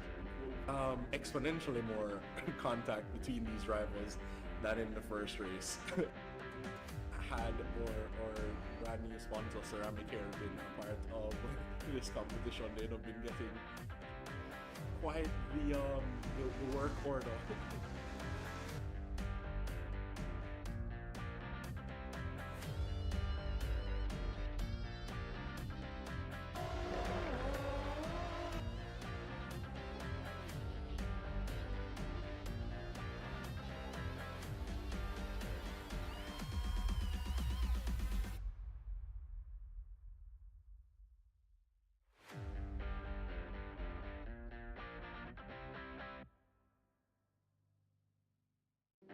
exponentially more contact between these rivals than in the first race. Had or brand new sponsor Ceramic Hair been a part of this competition, they'd have been getting quite the work order.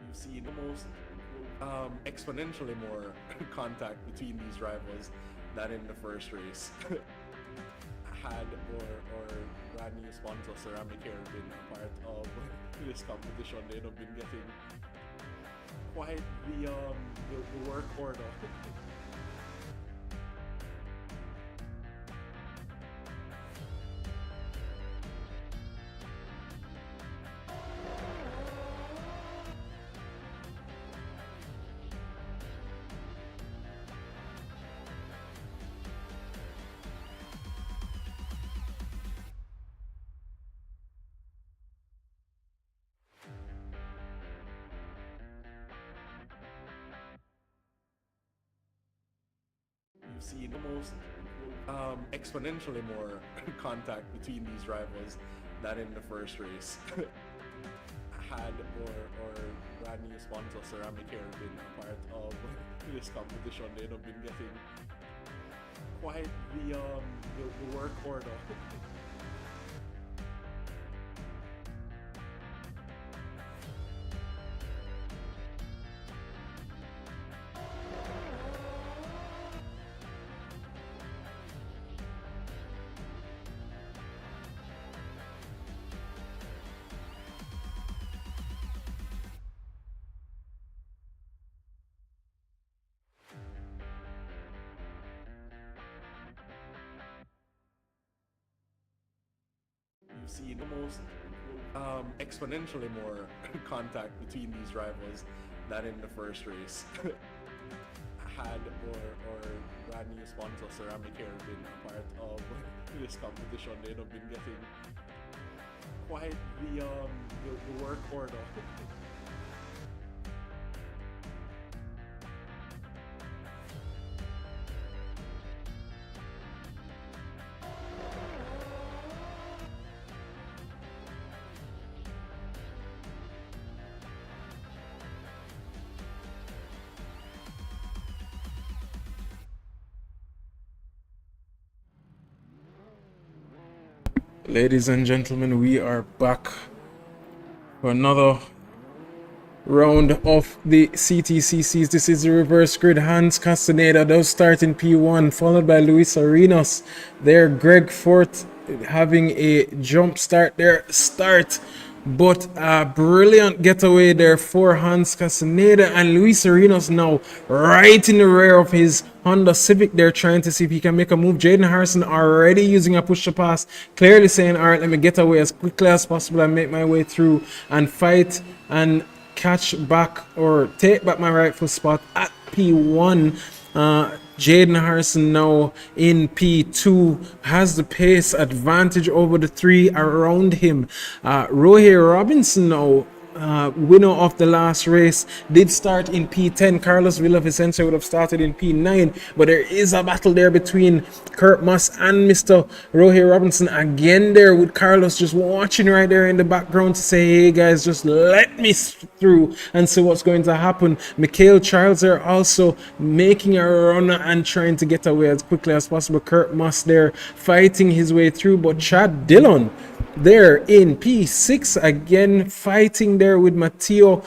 You've seen the most exponentially more contact between these rivals than in the first race. Had or brand new sponsor Ceramic Hair been a part of this competition, they'd have been getting quite the work order. You've seen the most exponentially more contact between these rivals than in the first race. Had or brand new sponsor Ceramic Hair been a part of this competition, they'd have been getting quite the work order. You've seen the most exponentially more contact between these rivals than in the first race. Had or brand new sponsor Ceramic Hair been a part of this competition, they'd have been getting quite the work order. Ladies and gentlemen, we are back for another round of the CTCCs. This is the reverse grid. Hans Castaneda does start in P1, followed by Luis Arenas. There, Greg Fort having a jump start there. But a brilliant getaway there for Hans Castaneda, and Luis Arenas now right in the rear of his Honda Civic there, trying to see if he can make a move. Jaden Harrison already using a push to pass, clearly saying, all right, let me get away as quickly as possible and make my way through and fight and catch back or take back my rightful spot at P1. Jaden Harrison now in P2 has the pace advantage over the three around him. Rohey Robinson now winner of the last race did start in P10. Carlos Villavicencio would have started in P9, but there is a battle there between Kurt Moss and Mr. Rohey Robinson again there, with Carlos just watching right there in the background to say, hey guys, just let me through and see what's going to happen. Mikhail Charles are also making a run and trying to get away as quickly as possible. Kurt Moss there fighting his way through, but Chad Dillon there in P6 again fighting there with Matteo,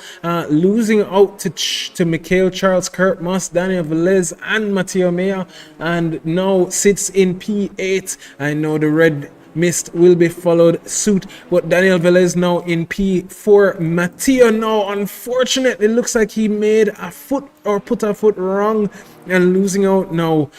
losing out to Mikhail Charles, Kurt Moss, Daniel Velez and Matteo Mea, and now sits in P8. I know the red mist will be followed suit, but Daniel Velez now in P4. Matteo now unfortunately looks like he made a foot or put a foot wrong and losing out now.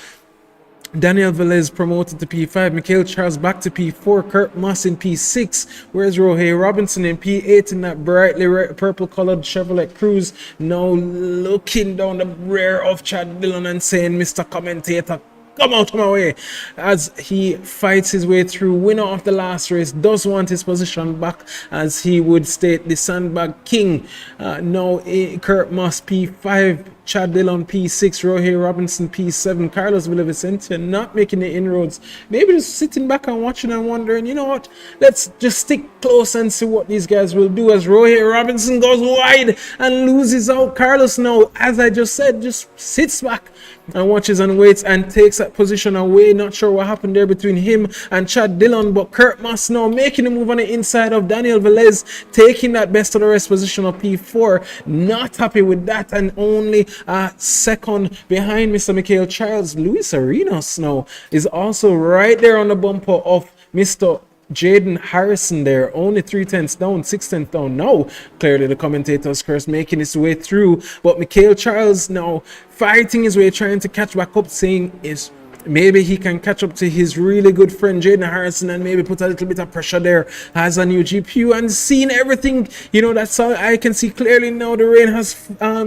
Daniel Velez promoted to P5, Mikhail Charles back to P4, Kurt Moss in P6, whereas Rohey Robinson in P8 in that brightly purple colored Chevrolet Cruze, now looking down the rear of Chad Dillon and saying, Mr. Commentator, come out of my way, as he fights his way through. Winner of the last race does want his position back, as he would state the Sandbag King. Now Kurt Moss P5, Chad Dillon P6, Rohey Robinson P7, Carlos Villavicencio not making the inroads. Maybe just sitting back and watching and wondering, you know what, let's just stick close and see what these guys will do, as Rohey Robinson goes wide and loses out. Carlos now, as I just said, just sits back and watches and waits and takes that position away. Not sure what happened there between him and Chad Dillon, but Kurt Moss now making a move on the inside of Daniel Velez, taking that best of the rest position of P4. Not happy with that, and only a second behind Mr. Mikhail Charles. Luis Arenas now is also right there on the bumper of Mr. Jaden Harrison there, only 3/10 down, 6/10 down. Now clearly the commentator's curse making his way through, but Mikhail Charles now fighting his way, trying to catch back up, saying is maybe he can catch up to his really good friend Jaden Harrison and maybe put a little bit of pressure there. Has a new GPU and seen everything, you know, that's all I can see clearly now. The rain has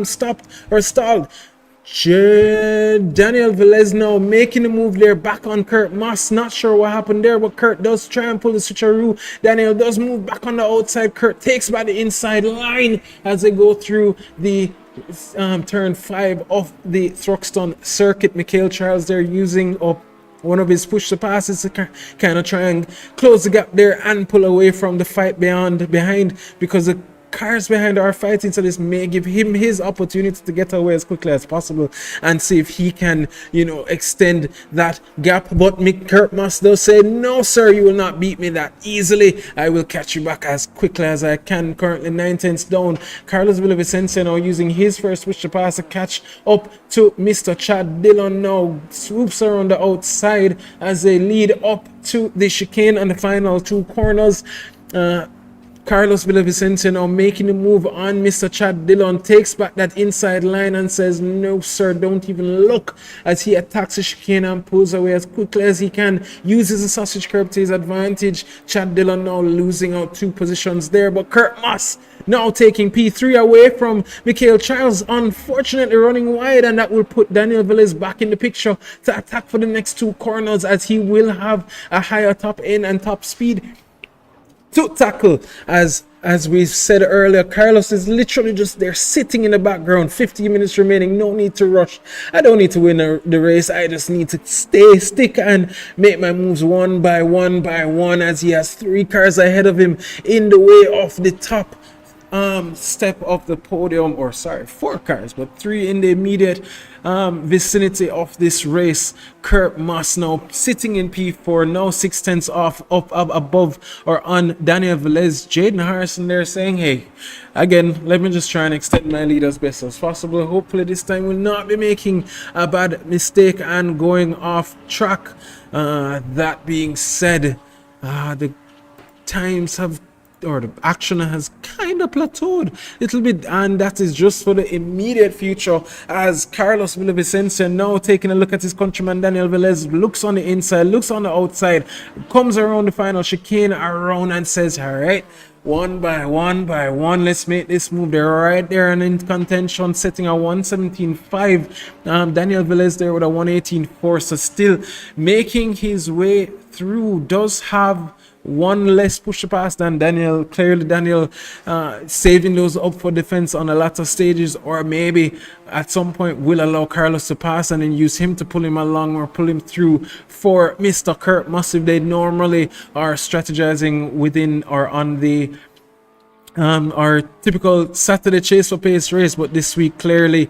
stopped or stalled. Daniel Velez now making a move there back on Kurt Moss. Not sure what happened there, but Kurt does try and pull the switcheroo. Daniel does move back on the outside. Kurt takes by the inside line as they go through the turn 5 of the Thruxton circuit. Mikhail Charles there using up one of his push to passes to kind of try and close the gap there and pull away from the fight behind, because the cars behind are fighting, so this may give him his opportunity to get away as quickly as possible and see if he can, you know, extend that gap. But Kurt Moss does say, no sir, you will not beat me that easily. I will catch you back as quickly as I can. Currently 9/10 down. Carlos Villavicencio now using his first switch to pass to catch up to Mr. Chad Dillon. Now swoops around the outside as they lead up to the chicane and the final 2 corners. Carlos Villavicencio now making the move on Mr. Chad Dillon, takes back that inside line and says, no sir, don't even look, as he attacks the chicane and pulls away as quickly as he can, uses the sausage curb to his advantage. Chad Dillon now losing out 2 positions there, but Kurt Moss now taking P3 away from Mikhail Charles, unfortunately running wide, and that will put Daniel Velez back in the picture to attack for the next 2 corners, as he will have a higher top end and top speed to tackle. As we said earlier, Carlos is literally just there sitting in the background. 15 minutes remaining, no need to rush. I don't need to win the race, I just need to stick and make my moves one by one, as he has 3 cars ahead of him in the way of the top step of the podium, or sorry, 4 cars, but 3 in the immediate vicinity of this race. Kurt Moss now sitting in P4, now 6/10 off, up above or on Daniel Velez. Jaden Harrison there saying, hey, again, let me just try and extend my lead as best as possible. Hopefully this time will not be making a bad mistake and going off track. That being said, the times have, or the action has kind of plateaued a little bit, and that is just for the immediate future, as Carlos Villavicencio now taking a look at his countryman Daniel Velez, looks on the inside, looks on the outside, comes around the final chicane around and says, all right, one by one, let's make this move. They're right there and in contention, setting a 117.5. Daniel Velez there with a 118.4, so still making his way through. Does have one less push to pass than Daniel. Clearly, Daniel saving those up for defense on the latter stages, or maybe at some point will allow Carlos to pass and then use him to pull him along or pull him through for Mr. Kurt Moss if they normally are strategizing within or on the our typical Saturday chase for pace race. But this week, clearly,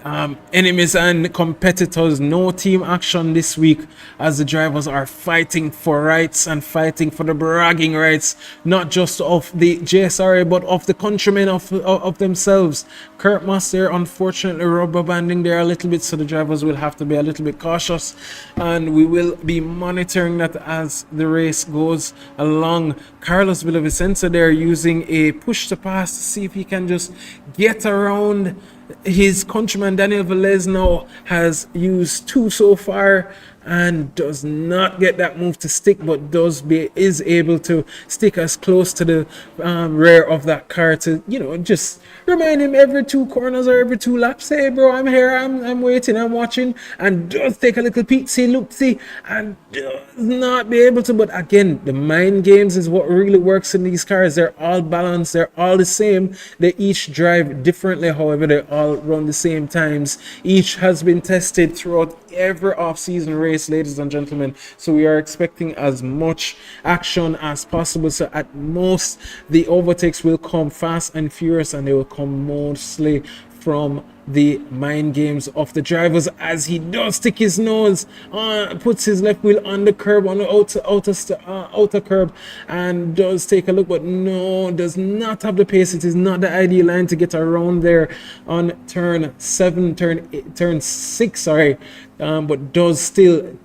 enemies and competitors, no team action this week, as the drivers are fighting for rights and fighting for the bragging rights, not just of the JSRA but of the countrymen of themselves. Kurt Moss there unfortunately rubber banding there a little bit, so the drivers will have to be a little bit cautious, and we will be monitoring that as the race goes along. Carlos Villavicencio there using a push to pass to see if he can just get around his countryman. Daniel Velez now has used 2 so far and does not get that move to stick, but is able to stick as close to the rear of that car to, you know, just remind him every 2 corners or every 2 laps, hey bro, I'm here, I'm waiting, I'm watching, and does take a little peek, see, look, see, and does not be able to. But again, the mind games is what really works in these cars. They're all balanced, they're all the same, they each drive differently, however they all run the same times. Each has been tested throughout every off-season race, ladies and gentlemen, so we are expecting as much action as possible. So at most the overtakes will come fast and furious, and they will come mostly from the mind games of the drivers, as he does stick his nose on, puts his left wheel on the curb, on the outer curb, and does take a look, but no, does not have the pace. It is not the ideal line to get around there on turn 6, sorry, but does still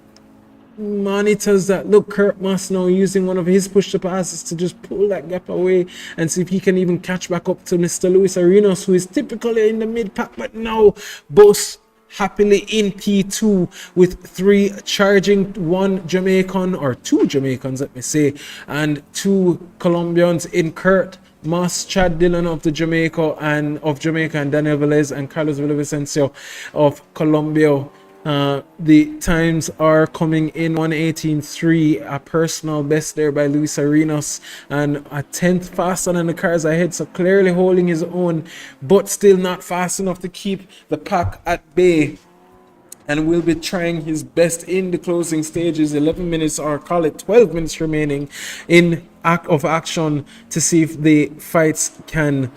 monitors that. Look, Kurt Moss now using one of his push to passes to just pull that gap away and see if he can even catch back up to Mr. Luis Arenas, who is typically in the mid pack, but now boasts happily in P2 with 3 charging, 1 Jamaican, or 2 Jamaicans let me say, and 2 Colombians in Kurt Moss, Chad Dillon of Jamaica and Daniel Velez and Carlos Villavicencio of Colombia. The times are coming in 1:18.3, a personal best there by Luis Arenas, and a 10th faster than the cars ahead, so clearly holding his own, but still not fast enough to keep the pack at bay, and will be trying his best in the closing stages. 11 minutes, or call it 12 minutes remaining in action to see if the fights can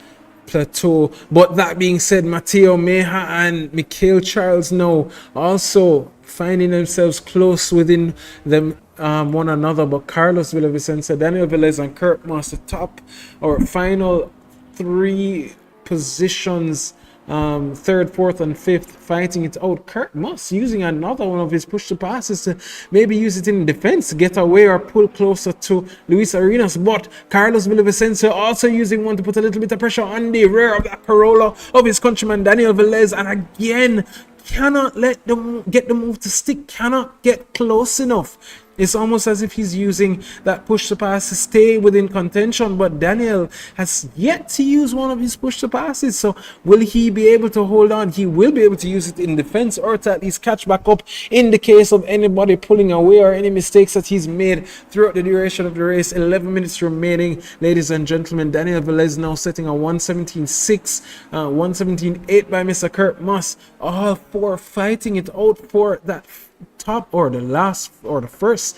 plateau. But that being said, Mateo Meja and Mikhail Charles now also finding themselves close within them one another, but Carlos Villavicencio, Daniel Velez and Kurt Moss, the top or final 3 positions, 3rd, 4th and 5th, fighting it out. Kurt Moss using another one of his push to passes to maybe use it in defense to get away or pull closer to Luis Arenas, but Carlos Villavicencio also using one to put a little bit of pressure on the rear of that Corolla of his countryman Daniel Velez, and again cannot let them get the move to stick, cannot get close enough. It's almost as if he's using that push to pass to stay within contention, but Daniel has yet to use one of his push to passes. So will he be able to hold on? He will be able to use it in defense, or to at least catch back up in the case of anybody pulling away or any mistakes that he's made throughout the duration of the race. 11 minutes remaining, ladies and gentlemen. Daniel Velez now setting a 1:17.6, 1:17.8 by Mr. Kurt Moss. All 4 fighting it out for that top, or the last, or the first,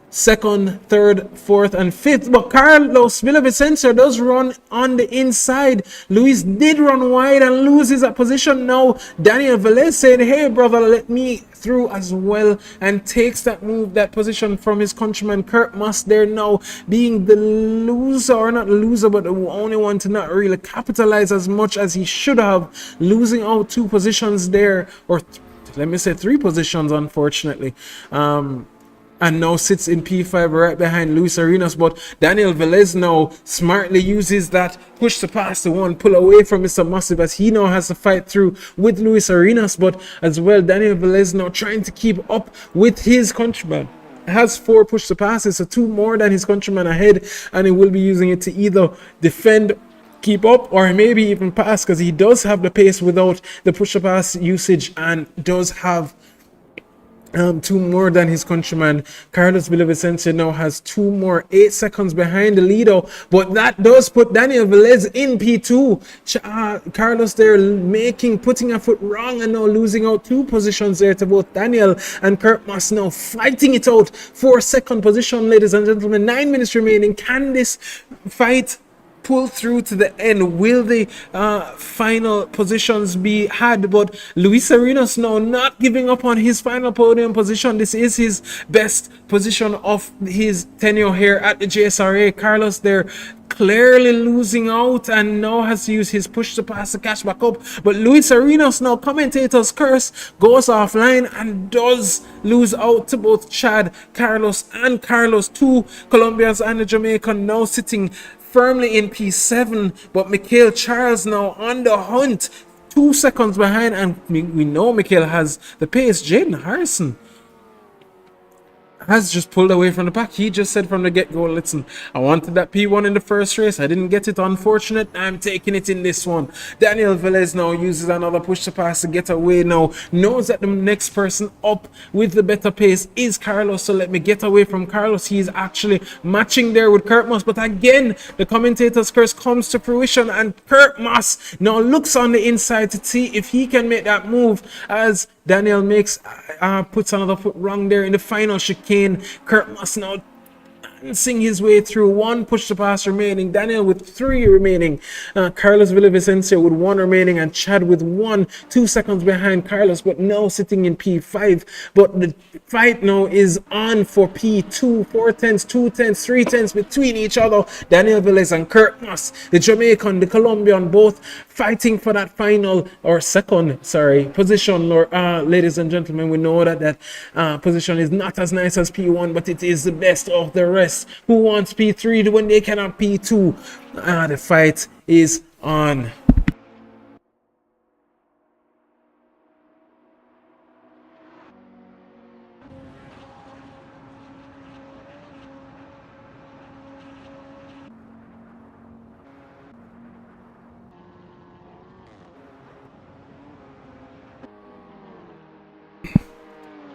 2nd, 3rd, 4th and 5th. But Carlos Villavicencio does run on the inside. Luis did run wide and loses that position. Now Daniel Velez said, hey brother, let me through as well, and takes that position from his countryman Kurt Moss there, now being the loser, or not the loser, but the only one to not really capitalize as much as he should have, losing out 2 positions there, or let me say 3 positions, unfortunately. And now sits in P5 right behind Luis Arenas. But Daniel Velez now smartly uses that push to pass to one, pull away from Mr. Massive, as he now has to fight through with Luis Arenas. But as well, Daniel Velez now trying to keep up with his countryman. Has 4 push to passes, so 2 more than his countryman ahead, and he will be using it to either defend, keep up, or maybe even pass, because he does have the pace without the push to pass usage, and does have two more than his countryman. Carlos Villavicencio now has 2 more, 8 seconds behind the leader, but that does put Daniel Velez in P2. Carlos there putting a foot wrong and now losing out 2 positions there to both Daniel and Kurt Moss, now fighting it out for second position, ladies and gentlemen. 9 minutes remaining. Can this fight pull through to the end? Will the final positions be had? But Luis Arenas now not giving up on his final podium position. This is his best position of his tenure here at the JSRA. Carlos there clearly losing out and now has to use his push to pass to catch back up. But Luis Arenas, now commentator's curse, goes offline and does lose out to both Chad, Carlos, and Carlos. 2 Colombians and a Jamaican now sitting firmly in P7, but Mikhail Charles now on the hunt, 2 seconds behind, and we know Mikhail has the pace. Jaden Harrison has just pulled away from the pack. He just said from the get-go, listen, I wanted that P1 in the first race, I didn't get it, unfortunate, I'm taking it in this one. Daniel Velez now uses another push to pass to get away now, knows that the next person up with the better pace is Carlos, so let me get away from Carlos. He's actually matching there with Kurt Moss, but again the commentator's curse comes to fruition and Kurt Moss now looks on the inside to see if he can make that move as Daniel puts another foot wrong there in the final chicane. Kurt Moss now dancing his way through, 1 push to pass remaining, Daniel with 3 remaining, Carlos Villavicencio with 1 remaining, and Chad with 1, 2 seconds behind Carlos, but now sitting in P5. But the fight now is on for P2, 4 tenths, 2 tenths, 3 tenths between each other. Daniel Velez and Kurt Moss, the Jamaican, the Colombian, both fighting for that final or second position. Ladies and gentlemen, we know that position is not as nice as P1, but it is the best of the rest. Who wants P3 when they cannot P2? The fight is on.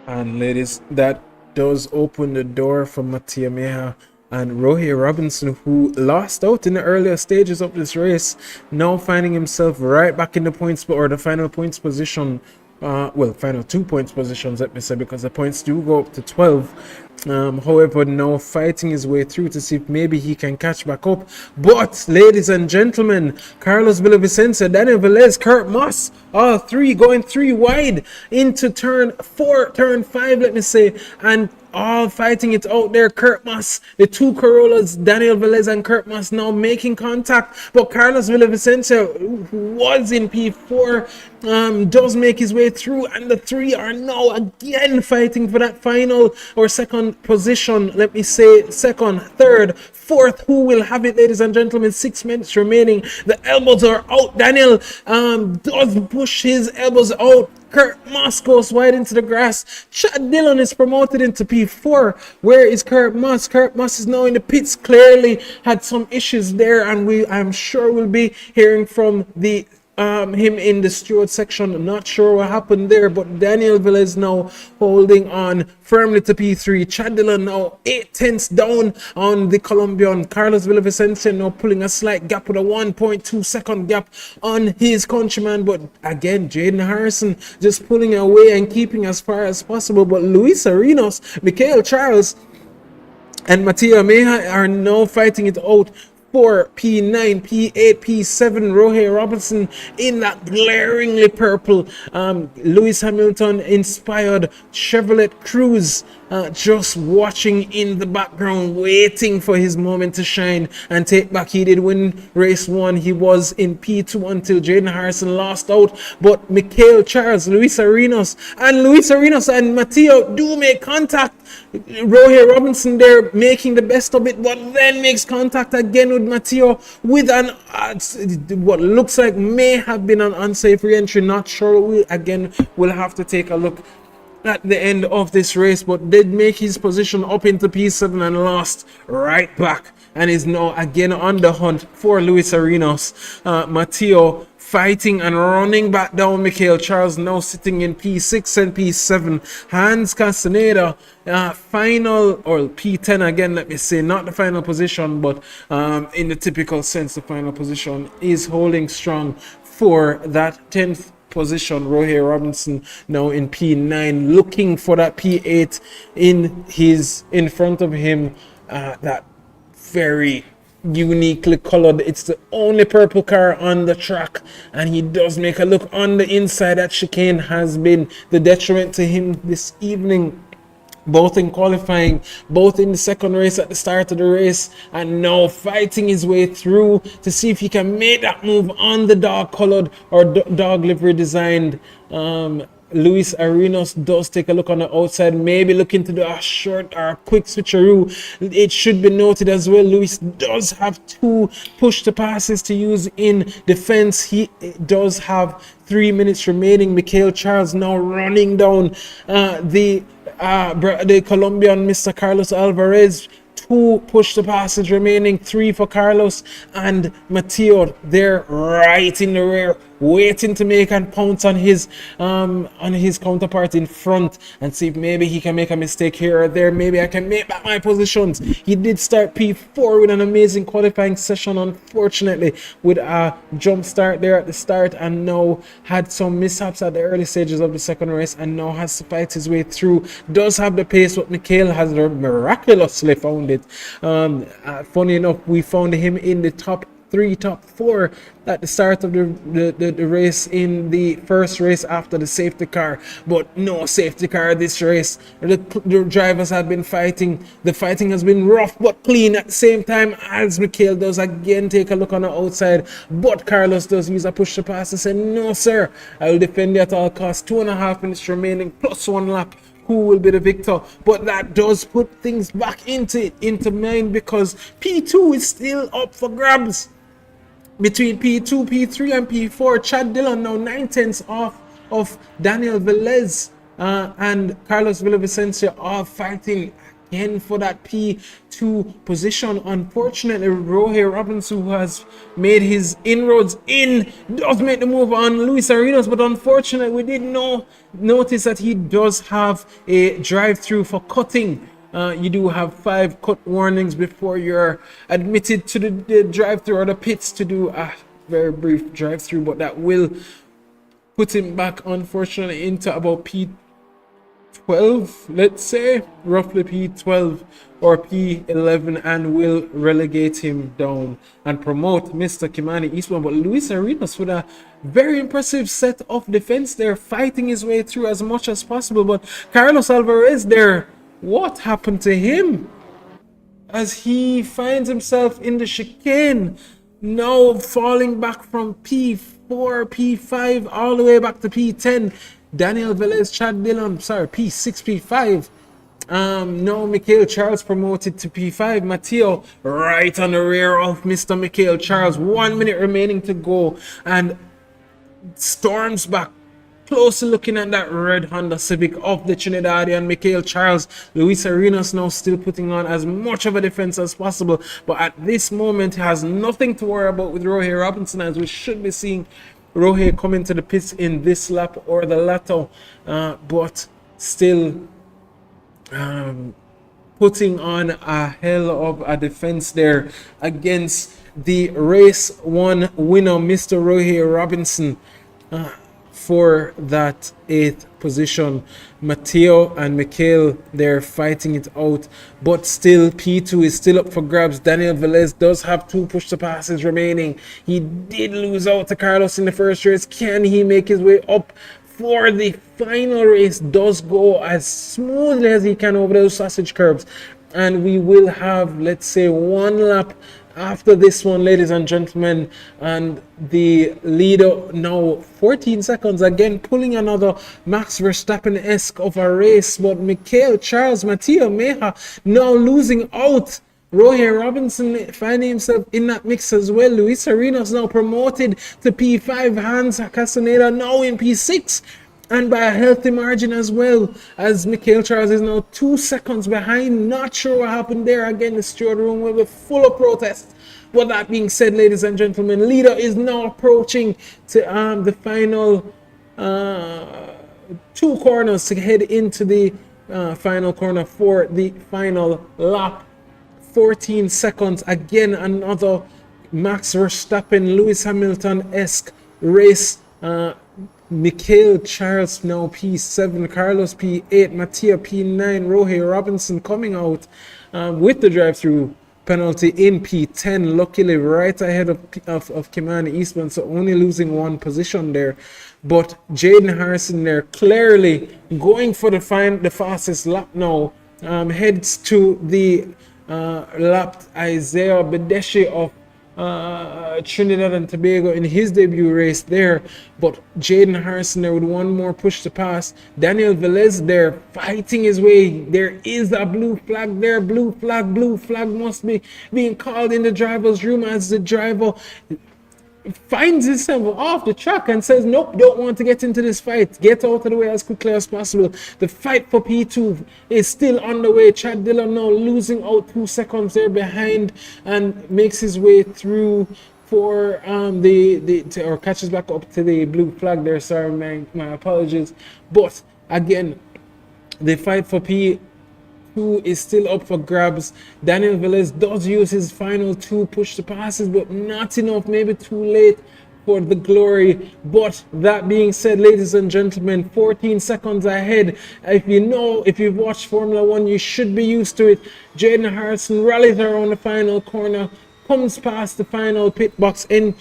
And ladies, that does open the door for Mattia Meha and Rohey Robinson, who lost out in the earlier stages of this race, now finding himself right back in the points, or the final points position. Final 2 points positions, let me say, because the points do go up to 12. However, now fighting his way through to see if maybe he can catch back up. But, ladies and gentlemen, Carlos Villavicencio, Daniel Velez, Kurt Moss, all 3 going 3 wide into turn 5, let me say, and all fighting it out there. Kurt Moss, the 2 Corollas, Daniel Velez and Kurt Moss now making contact, but Carlos Villavicencio, who was in P4, does make his way through, and the 3 are now again fighting for that final or second position, let me say, second, third, fourth. Who will have it, ladies and gentlemen? 6 minutes remaining. The elbows are out. Daniel does push his elbows out. Kurt Moss goes wide into the grass. Chad Dillon is promoted into P4. Where is Kurt Moss? Kurt Moss is now in the pits. Clearly had some issues there, and I'm sure we'll be hearing from him in the steward section. I'm not sure what happened there, but Daniel Velez now holding on firmly to P3. Chad Dillon now 8 tenths down on the Colombian. Carlos Villavicencio now pulling a slight gap with a 1.2 second gap on his countryman, but again Jaden Harrison just pulling away and keeping as far as possible. But Luis Arenas, Mikhail Charles, and Mattia Meha are now fighting it out for P9, P8, P7. Rohey Robinson in that glaringly purple Lewis Hamilton inspired Chevrolet Cruze, just watching in the background, waiting for his moment to shine and take back. He did win race 1. He was in P2 until Jaden Harrison lost out. But Mikhail Charles, Luis Arenas and Matteo do make contact. Rohey Robinson there making the best of it, but then makes contact again with Matteo with an what looks like may have been an unsafe re-entry. Not sure. We'll have to take a look at the end of this race, but did make his position up into P7 and lost right back, and is now again on the hunt for Luis Arenas. Matteo fighting and running back down Michael Charles, now sitting in P6 and P7. Hans Castaneda, final, or P10 again, let me say, not the final position, but in the typical sense, the final position, is holding strong for that 10th position. Rohey Robinson now in P9, looking for that P8 in front of him. That very uniquely colored, it's the only purple car on the track, and he does make a look on the inside. That chicane has been the detriment to him this evening, both in qualifying, both in the second race at the start of the race, and now fighting his way through to see if he can make that move on the dog colored or dog livery designed Luis Arenas. Does take a look on the outside, maybe looking to do a short or a quick switcheroo. It should be noted as well, Luis does have 2 push to passes to use in defense. He does have 3 minutes remaining. Michael Charles now running down the Colombian Mr. Carlos Alvarez. 2 push to passes remaining, 3 for Carlos, and Matteo there right in the rear, waiting to make and pounce on his counterpart in front and see if maybe he can make a mistake here or there. Maybe I can make back my positions. He did start P4 with an amazing qualifying session, unfortunately with a jump start there at the start, and now had some mishaps at the early stages of the second race, and now has to fight his way through. Does have the pace, but Mikhail has miraculously found it. Funny enough, we found him in the top 4 at the start of the race in the first race after the safety car, but no safety car this race. The drivers have been fighting. The fighting has been rough but clean at the same time, as Mikhail does again take a look on the outside, but Carlos does use a push to pass and say, no sir, I will defend you at all costs. 2.5 minutes remaining plus 1 lap. Who will be the victor? But that does put things back into mind, because P2 is still up for grabs. Between P2, P3 and P4, Chad Dillon now 9/10 off of Daniel Velez and Carlos Villavicencio are fighting again for that P2 position. Unfortunately, Rohey Robinson, who has made his inroads does make the move on Luis Arenas, but unfortunately we did notice that he does have a drive-through for cutting. You do have 5 cut warnings before you're admitted to the drive-through or the pits to do a very brief drive-through, but that will put him back, unfortunately, into about P12, let's say, roughly P12 or P11, and will relegate him down and promote Mr. Kimani Eastman. But Luis Arenas with a very impressive set of defense there, fighting his way through as much as possible. But Carlos Alvarez there, what happened to him as he finds himself in the chicane, now falling back from P4, P5 all the way back to P10. Daniel Velez, Chad Dillon, P6, P5. Now Michael Charles promoted to P5. Matteo right on the rear of Mr. Michael Charles. 1 minute remaining to go, and storms back, closely looking at that red Honda Civic of the Trinidadian Michael Charles. Luis Arenas now still putting on as much of a defense as possible, but at this moment he has nothing to worry about with Rohey Robinson, as we should be seeing Rohey coming to the pits in this lap or the latter, but still putting on a hell of a defense there against the race 1 winner, Mr. Rohey Robinson, for that 8th position. Matteo and Mikhail, they're fighting it out, but still P2 is still up for grabs. Daniel Velez does have 2 push to passes remaining. He did lose out to Carlos in the first race. Can he make his way up for the final race? Does go as smoothly as he can over those sausage curbs, and we will have, let's say, 1 lap after this one, ladies and gentlemen, and the leader now 14 seconds, again pulling another Max Verstappen-esque of a race, but Michael Charles, Matteo Meha now losing out. Rohey Robinson finding himself in that mix as well. Luis Arenas now promoted to P5. Hans Castaneda now in P6. and by a healthy margin as well, as Michael Charles is now 2 seconds behind. Not sure what happened there. Again, the steward room will be full of protests. But that being said, ladies and gentlemen, leader is now approaching to the final 2 corners to head into the final corner for the final lap. 14 seconds. Again, another Max Verstappen, Lewis Hamilton-esque race. Michael Charles now P7, Carlos P8, Mattia P9, Rohey Robinson coming out with the drive-through penalty in P10, luckily right ahead of Kimani Eastman, so only losing 1 position there. But Jaden Harrison there clearly going for the fastest lap now, heads to the lap Isaiah Bedeshi of Trinidad and Tobago in his debut race there. But Jaden Harrison there with 1 more push to pass. Daniel Velez there fighting his way. There is a blue flag there. Blue flag must be being called in the driver's room as the driver finds himself off the track and says, nope, don't want to get into this fight. Get out of the way as quickly as possible. The fight for P2 is still underway. Chad Dillon now losing out 2 seconds there behind and makes his way through for or catches back up to the blue flag there. Sorry, my apologies. But again, the fight for P2 is still up for grabs. Daniel Velez does use his final 2 push to passes, but not enough, maybe too late for the glory. But that being said, ladies and gentlemen, 14 seconds ahead. If you've watched Formula 1, you should be used to it. Jaden Harrison rallies around the final corner, comes past the final pit box in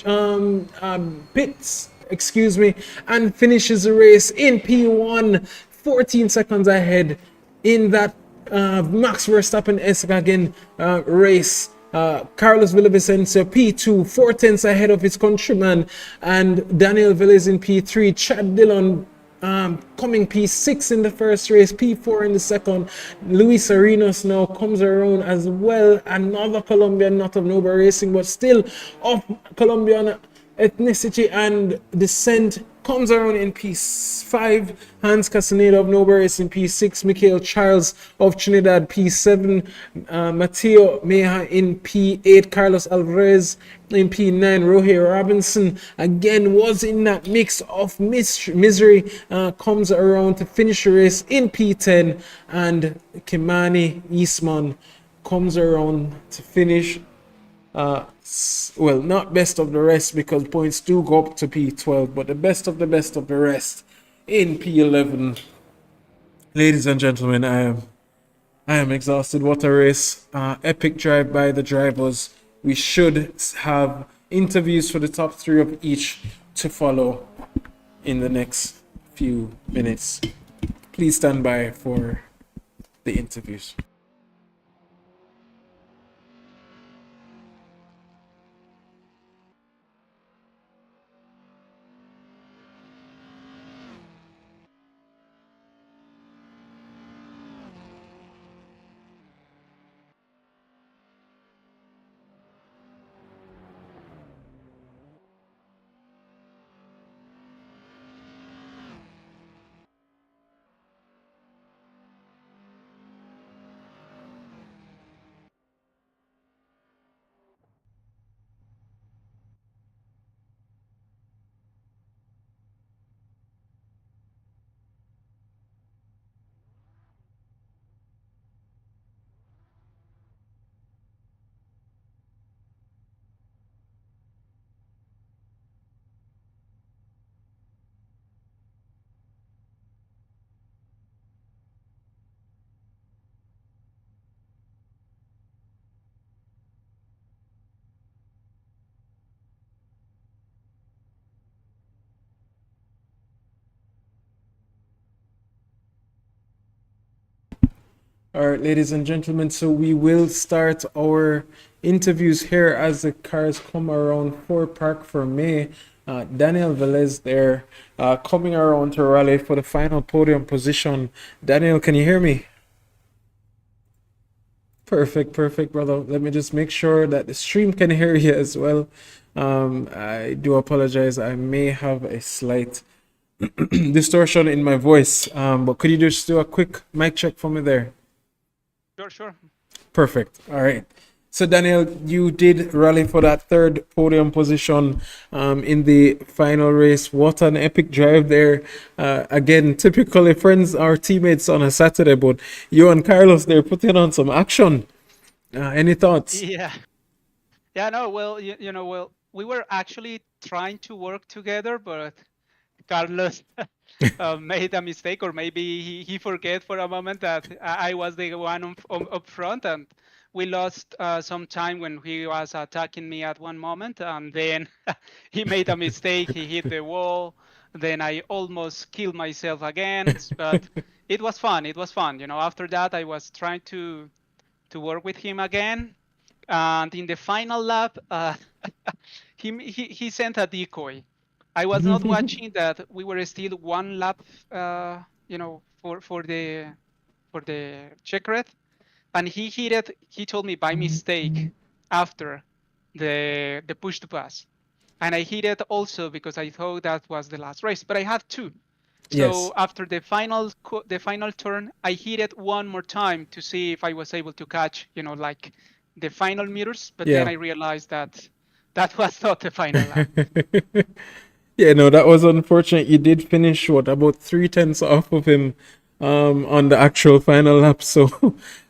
pits, and finishes the race in P1, 14 seconds ahead in that Max Verstappen again race. Carlos Villavicencio P2, 4 tenths ahead of his countryman, and Daniel Velez in P3. Chad Dillon coming P6 in the first race, P4 in the second. Luis Arenas now comes around as well, another Colombian, not of Nova Racing, but still of Colombian ethnicity and descent, comes around in P5. Hans Castaneda of Nova Racing P6, Michael Charles of Trinidad P7, Mateo Meja in P8, Carlos Alvarez in P9, Rohey Robinson again was in that mix of misery, comes around to finish the race in P10, and Kimani Eastman comes around to finish well, not best of the rest, because points do go up to P12, but the best of the rest in P11. Ladies and gentlemen, I am exhausted. What a race. Epic drive by the drivers. We should have interviews for the top 3 of each to follow in the next few minutes. Please stand by for the interviews. All right, ladies and gentlemen, so we will start our interviews here as the cars come around for Park for May. Daniel Velez there coming around to rally for the final podium position. Daniel, can you hear me? Perfect, brother. Let me just make sure that the stream can hear you as well. I do apologize. I may have a slight distortion in my voice. But could you just do a quick mic check for me there? Sure, sure. Perfect. All right. So Daniel, you did rally for that third podium position in the final race. What an epic drive there! Again, typically friends or teammates on a Saturday, but you and Carlos they're putting on some action. Any thoughts? Yeah. Yeah, no, well, well, we were actually trying to work together, but Carlos made a mistake, or maybe he forget for a moment that I was the one up front, and we lost some time when he was attacking me at one moment, and then he made a mistake. He hit the wall. Then I almost killed myself again, but it was fun. It was fun. After that, I was trying to work with him again, and in the final lap, he sent a decoy. I was not watching that. We were still one lap, for the checkered, and he hit it. He told me by mistake after the push to pass, and I hit it also because I thought that was the last race. But I had two. So Yes. after the final turn, I hit it one more time to see if I was able to catch, like the final meters. But then Yeah. I realized that that was not the final lap. Yeah, no, that was unfortunate. You did finish what about 3/10 off of him on the actual final lap. So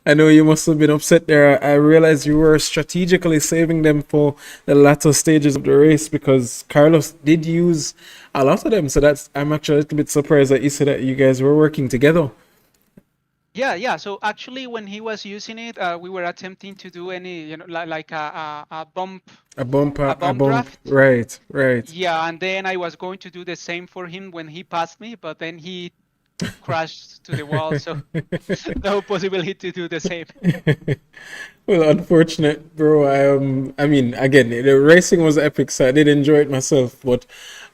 I know you must have been upset there. I realized you were strategically saving them for the latter stages of the race because Carlos did use a lot of them. So that's I'm actually a little bit surprised that you said that you guys were working together. Yeah. So actually, when he was using it, we were attempting to do any, like a bump A bump. draft. Right, right. Yeah, and then I was going to do the same for him when he passed me, but then he crashed to the wall, so no possibility to do the same. Well, unfortunate, bro. I mean, again, the racing was epic, so I did enjoy it myself. But,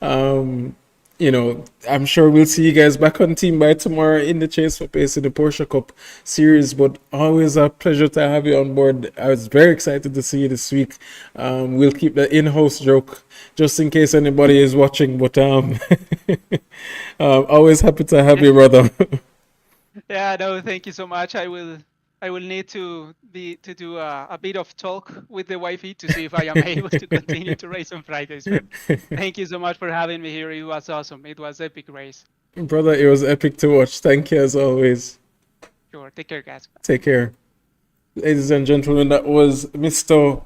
um, I'm sure we'll see you guys back on team by tomorrow in the chase for pace in the Porsche Cup series. But always a pleasure to have you on board. I was very excited to see you this week. We'll keep the in-house joke just in case anybody is watching. But always happy to have you, brother. Yeah, no, thank you so much. I will need to do a bit of talk with the wifey to see if I am able to continue to race on Fridays. But thank you so much for having me here. It was awesome. It was epic race. Brother, it was epic to watch. Thank you as always. Sure. Take care, guys. Take care. Ladies and gentlemen, that was Mr.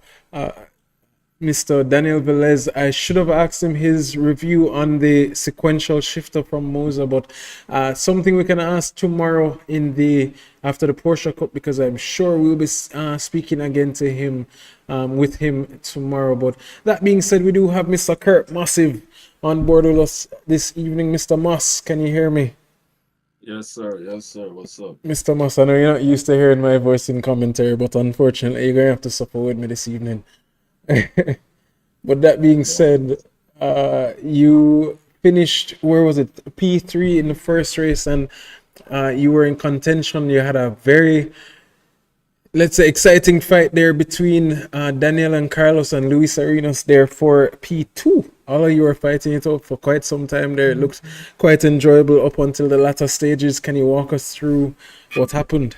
Daniel Velez. I should have asked him his review on the sequential shifter from Moza, but something we can ask tomorrow after the Porsche Cup because I'm sure we'll be speaking again to him with him tomorrow. But that being said, we do have Mr. Kurt Massive on board with us this evening. Mr. Moss, can you hear me? Yes, sir. Yes, sir. What's up? Mr. Moss, I know you're not used to hearing my voice in commentary, but unfortunately, you're going to have to suffer with me this evening. But that being said, you finished, where was it? P3 in the first race, and you were in contention. You had a very, let's say, exciting fight there between Daniel and Carlos and Luis Arenas there for P2. All of you were fighting it out for quite some time there. It looked quite enjoyable up until the latter stages. Can you walk us through what happened?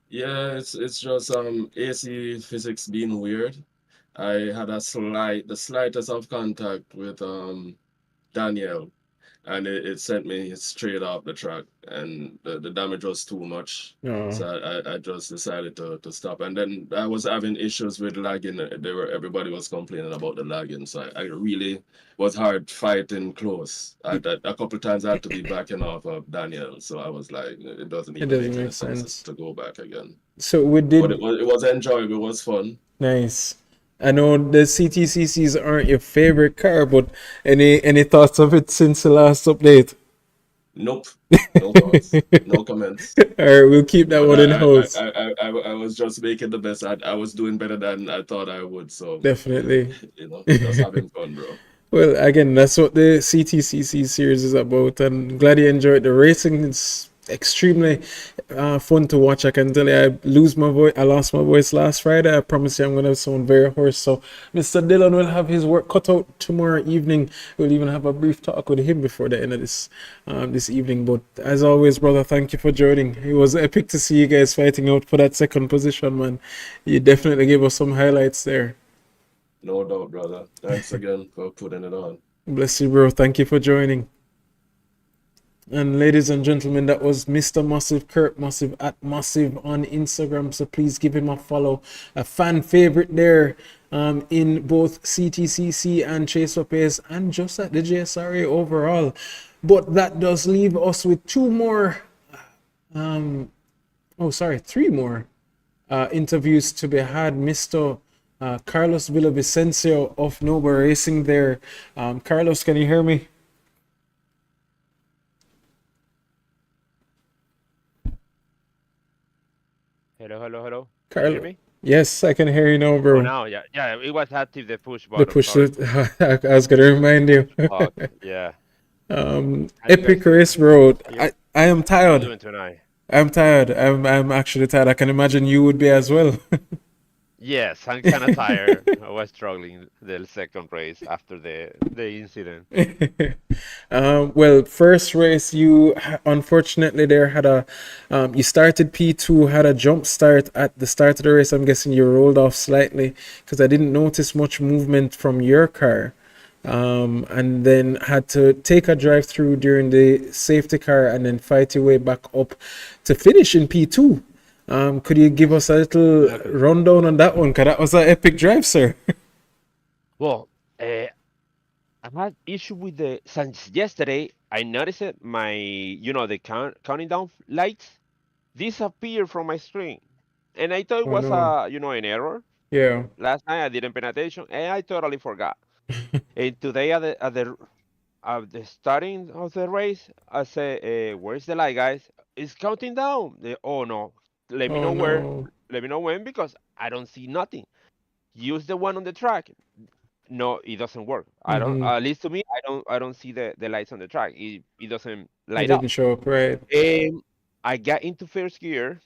Yeah, it's just AC physics being weird. I had the slightest of contact with Daniel, and it sent me straight off the track, and the damage was too much. Oh. So I just decided to stop. And then I was having issues with lagging. Everybody was complaining about the lagging, so I really was hard fighting close. A couple times I had to be backing off of Daniel, so I was like, it doesn't even make any sense to go back again. So we did. But it was enjoyable. It was fun. Nice. I know the CTCCs aren't your favorite car, but any thoughts of it since the last update? Nope. No thoughts. No comments. All right, we'll keep that one in house. I was just making the best. I was doing better than I thought I would. So Definitely. Just having fun, bro. Well, again, that's what the CTCC series is about. And glad you enjoyed the racing. It's extremely fun to watch. I can tell you, I lost my voice last Friday. I promise you, I'm gonna sound very hoarse. So, Mr. Dillon will have his work cut out tomorrow evening. We'll even have a brief talk with him before the end of this evening. But as always, brother, thank you for joining. It was epic to see you guys fighting out for that second position, man. You definitely gave us some highlights there. No doubt, brother. Thanks again for putting it on. Bless you, bro. Thank you for joining. And ladies and gentlemen, that was Mr. Massive, Kurt Massive at Massive on Instagram. So please give him a follow. A fan favorite there in both CTCC and Chase for Pace and just at the JSRA overall. But that does leave us with three more interviews to be had. Mr. Carlos Villavicencio of Noble Racing there. Carlos, can you hear me? Hello. Can you hear Carlos. me? Yes, I can hear you now, Oh, bro. now, yeah, it was active the push The button. push Sorry. it. I was gonna remind you. Fuck, yeah. How you guys Epic doing? race road. How you, I am how you tired. doing tonight? I'm tired. I'm actually tired. I can imagine you would be as well. Yes, I'm kind of tired. I was struggling the second race after the incident. Well, first race unfortunately there had you started P2, had a jump start at the start of the race. I'm guessing you rolled off slightly because I didn't notice much movement from your car. And then had to take a drive through during the safety car and then fight your way back up to finish in P2. Could you give us a little Exactly. rundown on that one? Because that was an epic drive, sir. Well, I've had issue with since yesterday. I noticed it, the counting down lights disappeared from my screen, and I thought it Oh was no. an error. Yeah. Last night I didn't pay attention, and I totally forgot. And today at the starting of the race, I say, "Where's the light, guys? It's counting down." Oh no, let me Oh know where, no. let me know when because I don't see nothing. Use the one on the track. No, it doesn't work. I don't. Mm-hmm. At least to me, I don't see the lights on the track. It doesn't It light up. didn't show up right. And I got into first gear,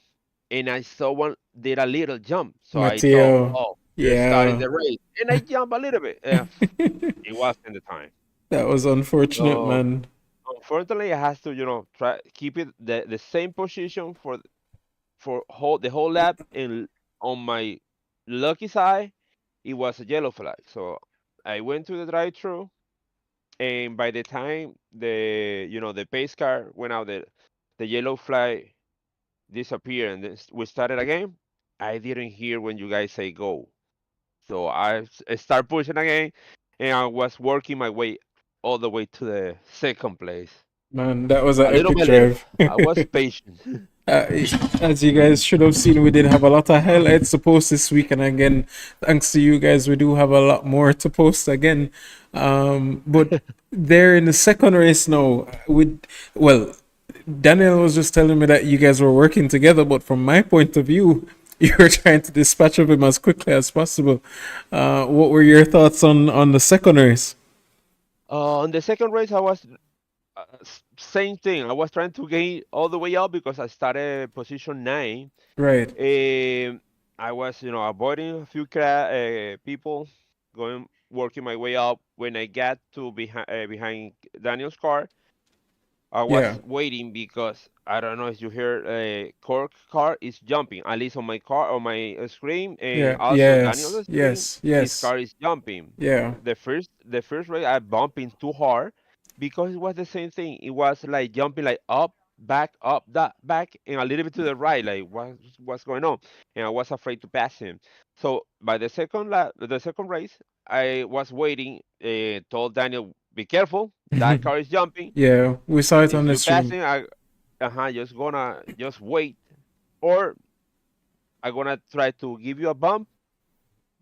and I saw one did a little jump. So I thought, Mateo. oh, they're starting Yeah. the race, and I jump a little bit. It wasn't the time. That was unfortunate, So man. unfortunately, I has to, try keep it the same position for the whole lap. And on my lucky side, it was a yellow flag. So I went to the drive-through, and by the time the pace car went out, the yellow flag disappeared, and then we started again. I didn't hear when you guys say go. So I start pushing again, and I was working my way all the way to the second place. Man, that was an A little epic by little. drive. I was patient. Uh, as you guys should have seen, we did have a lot of highlights to post this week, and again, thanks to you guys, we do have a lot more to post again. But there in the second race now, well, Daniel was just telling me that you guys were working together, but from my point of view, you were trying to dispatch of him as quickly as possible. What were your thoughts on the second race? On the second race, I was same thing. I was trying to gain all the way up because I started position 9. Right. I was, avoiding a few people, working my way up. When I got to behind Daniel's car, I Yeah. was waiting because I don't know if you hear Cork car is jumping. At least on my car, on my screen, and Yeah. also Yes. Daniel's screen, Yes. his Yes. car is jumping. Yeah. The first race I bumping too hard because it was the same thing. It was like jumping like up, that back, and a little bit to the right. Like what's going on? And I was afraid to pass him. So by the second race, I was waiting. Told Daniel, "Be careful. That car is jumping. Yeah. We saw it on If the you stream. passing, just gonna just wait, or I'm gonna try to give you a bump.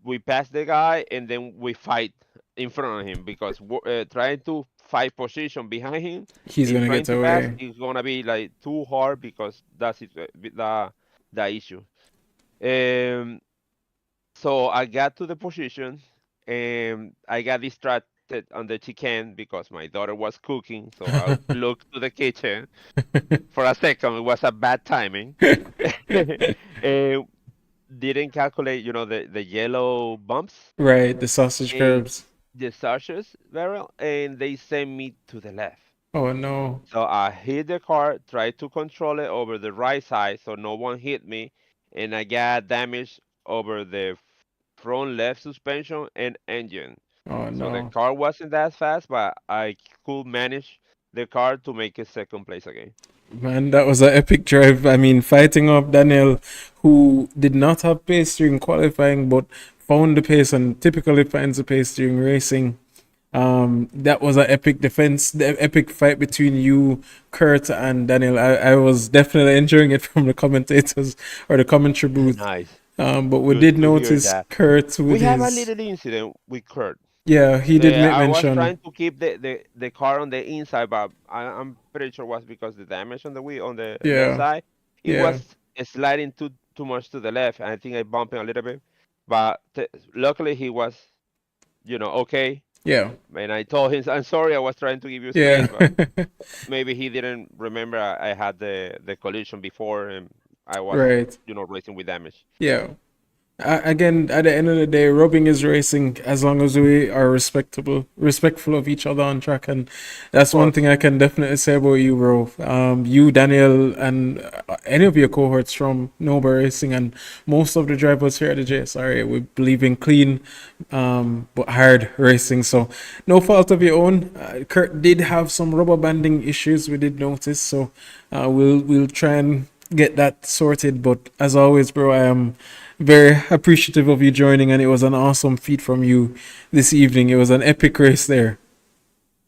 We pass the guy, and then we fight in front of him because trying to fight position behind him He's and gonna trying get to pass away. is gonna be like too hard because that's it, the issue. Um, so I got to the position, and I got distracted distracted on the chicken because my daughter was cooking. So I looked to the kitchen for a second. It was a bad timing. And didn't calculate, the yellow bumps Right, the sausage in curbs. the Sargent's barrel, and they sent me to the left. Oh no. So I hit the car, tried to control it over the right side so no one hit me, and I got damage over the front left suspension and engine. Oh So the no. car wasn't that fast, but I could manage the car to make it second place again. Man, that was an epic drive. I mean, fighting off Daniel, who did not have pace during qualifying, but found the pace and typically finds the pace during racing. That was an epic defense, the epic fight between you, Kurt, and Daniel. I was definitely enjoying it from the commentators or the commentary booth. Nice. But we Good did to hear notice that. Kurt We with have a his, little incident with Kurt. yeah, he did make I was mention. trying to keep the car on the inside, but I'm pretty sure it was because the damage on the wheel on the left Yeah, side. It yeah, was sliding too much to the left, and I think I bumped him a little bit. But luckily he was, okay. yeah, And I told him, I'm sorry, I was trying to give you yeah. space, but maybe he didn't remember I had the collision before, and I was, Right. racing with damage. Yeah. Again, at the end of the day, rubbing is racing as long as we are respectful of each other on track, and Of that's one thing course. I can definitely say about you, bro. You, Daniel, and any of your cohorts from Nova Racing, and most of the drivers here at the JSRA, we believe in clean, but hard racing. So, no fault of your own. Kurt did have some rubber banding issues. We did notice, so we'll try and get that sorted. But as always, bro, I am very appreciative of you joining, and it was an awesome feat from you this evening. It was an epic race there.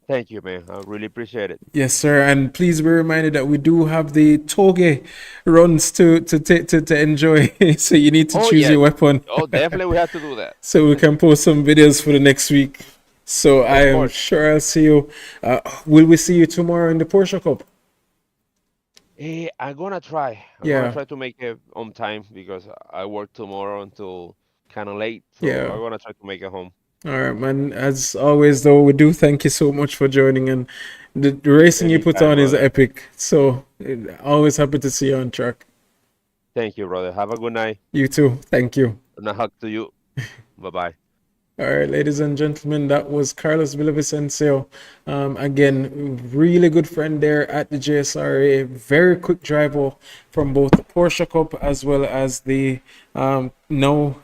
Thank you, man. I really appreciate it. Yes, sir. And please be reminded that we do have the toge runs to enjoy. So you need to Oh, choose yes. your weapon Oh, definitely we have to do that. so we can post some videos for the next week. So I Of am course. sure I'll see you. Will we see you tomorrow in the Porsche Cup? I'm gonna try. I'm gonna Yeah, try to make it on time because I work tomorrow until kind of late. So yeah. I'm gonna try to make it home. All right, man. As always, though, we do thank you so much for joining, and the racing you put Anytime, on is brother. epic. So always happy to see you on track. Thank you, brother. Have a good night. You too. Thank you. And a hug to you. Bye bye. All right, ladies and gentlemen, that was Carlos Villavicencio. Again, really good friend there at the JSRA. Very quick driver from both the Porsche Cup as well as the now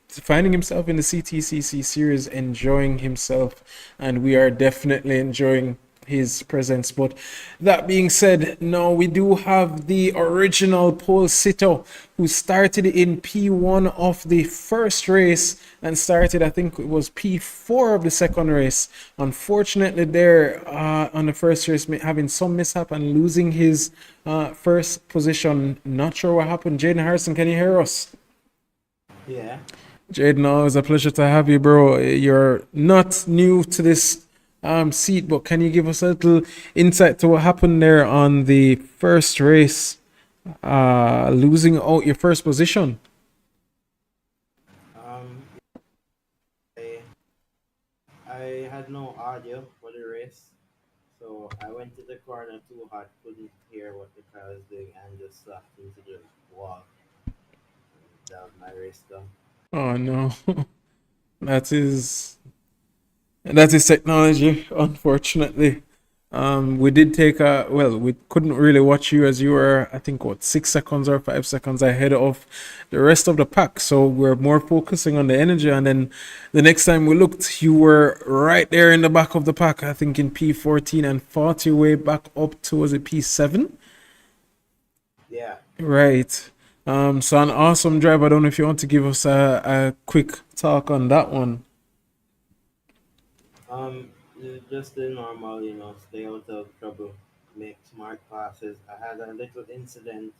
finding himself in the CTCC series, enjoying himself, and we are definitely enjoying his presence. But that being said, now we do have the original Paul Sito, who started in P1 of the first race and started, I think it was P4 of the second race. Unfortunately, there on the first race, having some mishap and losing his first position. Not sure what happened. Jaden Harrison, can you hear us? Yeah. Jaden, always a pleasure to have you, bro. You're not new to this seat, but can you give us a little insight to what happened there on the first race, losing out your first position? Um, I had no audio for the race, so I went to the corner too hot, couldn't hear what the car was doing, and just slapped into the wall. That was my race done. Oh no, that is technology, unfortunately. We did take we couldn't really watch you as you were, I think, what, 6 seconds or 5 seconds ahead of the rest of the pack. So we're more focusing on the energy. And then the next time we looked, you were right there in the back of the pack, I think in P14, and fought your way back up to, was it P7? Yeah. Right. So an awesome drive. I don't know if you want to give us a quick talk on that one. Just the normal, stay out of trouble, make smart passes. I had a little incident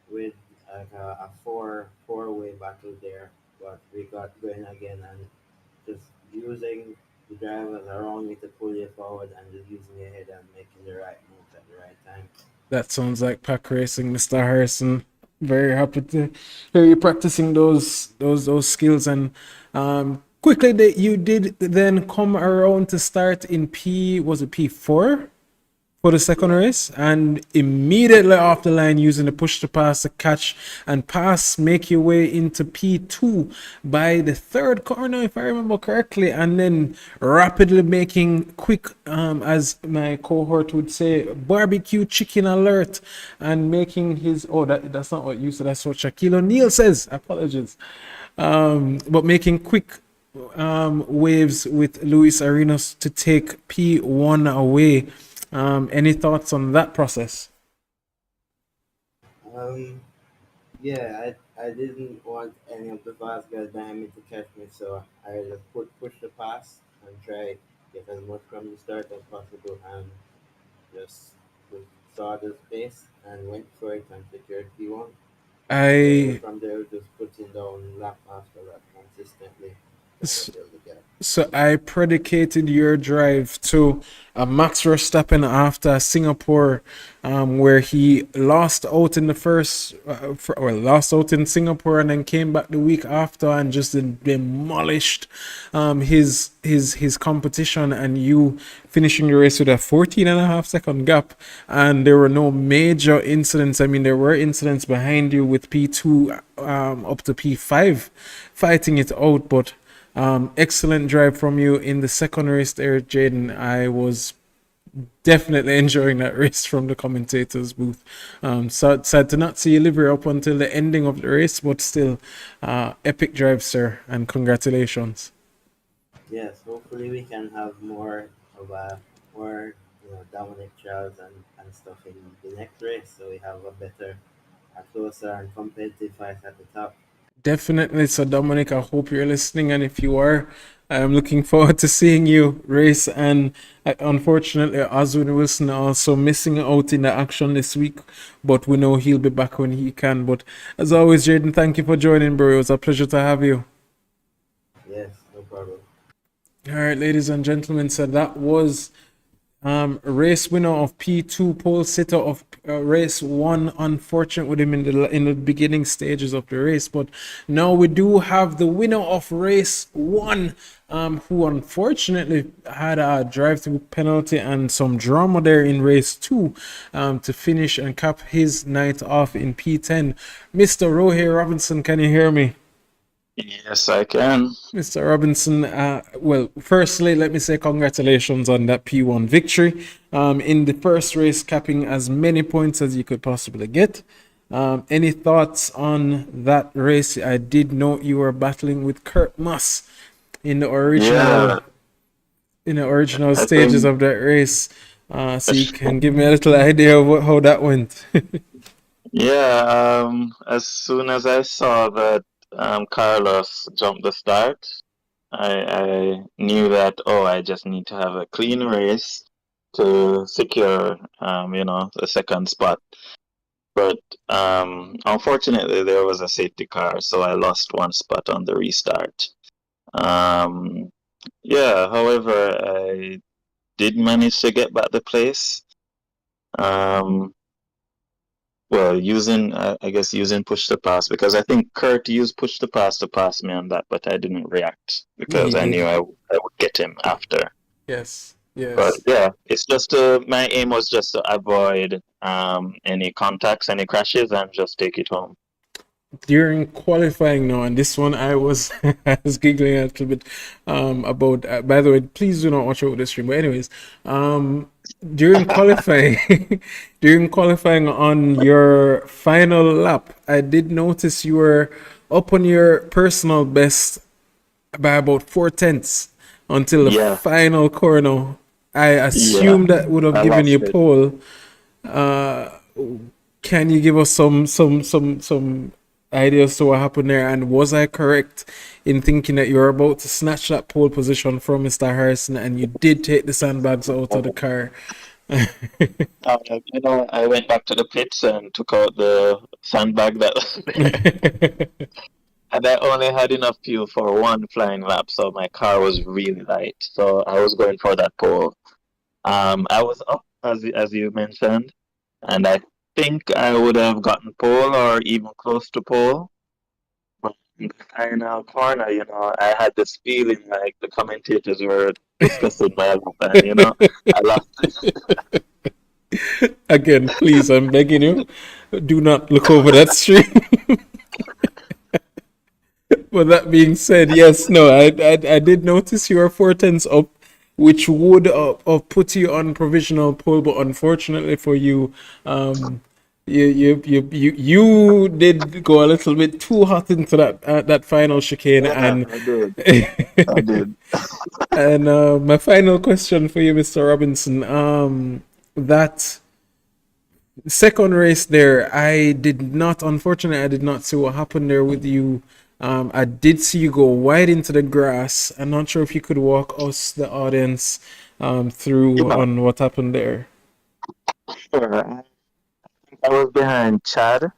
with like a four-way battle there, but we got going again, and just using the drivers around me to pull you forward and just using your head and making the right moves at the right time. That sounds like pack racing, Mr. Harrison. Very happy to hear you practicing those skills. And quickly that you did then come around to start in was it P4 for the second Yeah. race, and immediately off the line using the push to pass, to catch and pass, make your way into P2 by the third corner, if I remember correctly, and then rapidly making quick, as my cohort would say, barbecue chicken alert, and making his, that's not what you said, that's what Shaquille O'Neal says, apologies, but making quick waves with Luis Arenas to take P1 away. Any thoughts on that process? Um, yeah, I didn't want any of the fast guys behind me to catch me, so I just push the pass and try get as much from the start as possible, and just just saw the space and went for it and secured P1. So I from there, just putting down lap after lap consistently, trying to s- build the gap. so I predicated your drive to a Max Verstappen after Singapore, where he lost out in the first, lost out in Singapore, and then came back the week after and just demolished his competition, and you finishing the race with a 14.5 second gap, and there were no major incidents. I mean, there were incidents behind you with P2 up to P5 fighting it out, but excellent drive from you in the second race there, Jaden. I was definitely enjoying that race from the commentator's booth. Sad to not see you live here up until the ending of the race, but still, epic drive, sir, and congratulations. Yes, hopefully we can have more of a more Dominic Charles and stuff in the next race, so we have a closer and competitive fight at the top. Definitely. So, Dominic, I hope you're listening. And if you are, I'm looking forward to seeing you race. And unfortunately, Oswin Wilson also missing out in the action this week, but we know he'll be back when he can. But as always, Jaden, thank you for joining, bro. It was a pleasure to have you. Yes, no problem. All right, ladies and gentlemen. So, that was race winner of P2, pole sitter of race 1. Unfortunate with him in the beginning stages of the race, but now we do have the winner of race 1, who unfortunately had a drive-through penalty and some drama there in race 2, to finish and cap his night off in P10. Mr. Rohey Robinson, can you hear me? Yes, I can. Mr. Robinson, well, firstly, let me say congratulations on that P1 victory. In the first race, capping as many points as you could possibly get. Any thoughts on that race? I did note you were battling with Kurt Moss in the Yeah, original I stages think of that race. So you can give me a little idea of how that went. yeah, as soon as I saw that Carlos jumped the start, I knew that, oh, I just need to have a clean race to secure the second spot. But unfortunately there was a safety car, so I lost one spot on the restart. Um yeah, however, I did manage to get back the place. Um, well, using I guess using push to pass, because I think Kurt used push to pass me on that, but I didn't react He because I knew did. I would get him after. Yes. But Yes. yeah, it's just my aim was just to avoid any contacts, any crashes, and just take it home. During qualifying now, and this one I was I was giggling a little bit about. By the way, please do not watch over the stream. But anyways, during qualifying, during qualifying on your final lap, I did notice you were up on your personal best by about 4 tenths until the Yeah, final corner. I yeah, assume that would have I given you lost it. pole. Uh, can you give us some ideas to what happened there? And was I correct in thinking that you were about to snatch that pole position from Mr. Harrison, and you did take the sandbags out of the car? I went back to the pits and took out the sandbag that was there. And I only had enough fuel for one flying lap, so my car was really light. So I was going for that pole. I was up as you mentioned, and I think I would have gotten pole or even close to pole. But in the final corner, I had this feeling like the commentators were discussing my lap, and I lost it. Again, please, I'm begging you, do not look over that stream. But that being said, yes, no, I did notice you were 4 tenths up, which would put you on provisional pole, but unfortunately for you, you did go a little bit too hot into that final chicane, Yeah, and I did. I did. and my final question for you, Mr. Robinson, that second race there, unfortunately, I did not see what happened there with you. I did see you go wide into the grass. I'm not sure if you could walk us, the audience, through Yeah, on what happened there. sure. I was behind Chad,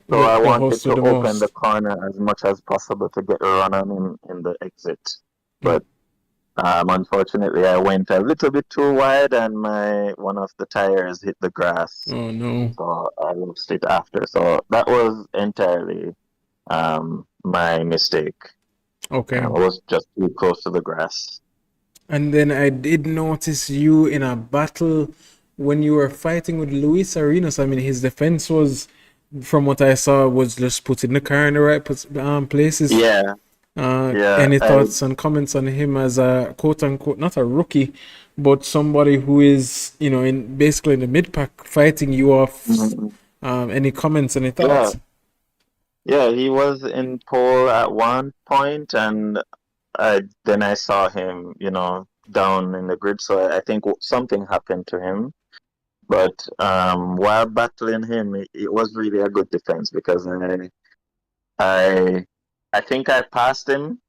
so I The wanted host with to the open the most. corner as much as possible to get a run on him in the exit. Mm. But unfortunately, I went a little bit too wide, and my one of the tires hit the grass, Oh no. so I lost it after. So that was entirely my mistake. I Okay. was just too close to the grass. And then I did notice you in a battle when you were fighting with Luis Arenas. I mean, his defense was, from what I saw, was just putting the car in the right places. Yeah, yeah. Any thoughts and comments on him as a quote unquote, not a rookie, but somebody who is, in basically in the mid pack fighting you off? Mhm. Any comments, any Yeah, thoughts? yeah. He was in pole at one point, and then I saw him, down in the grid. So I think something happened to him. But while battling him, it was really a good defense because I, I think I passed him,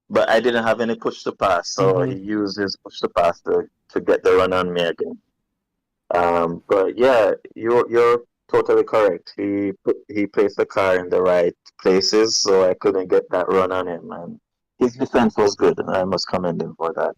but I didn't have any push to pass. So he Mm-hmm. used his push to pass to get the run on me again. But yeah, you're totally correct. He placed the car in the right places, so I couldn't get that run on him, and his defense was good, and I must commend him for that.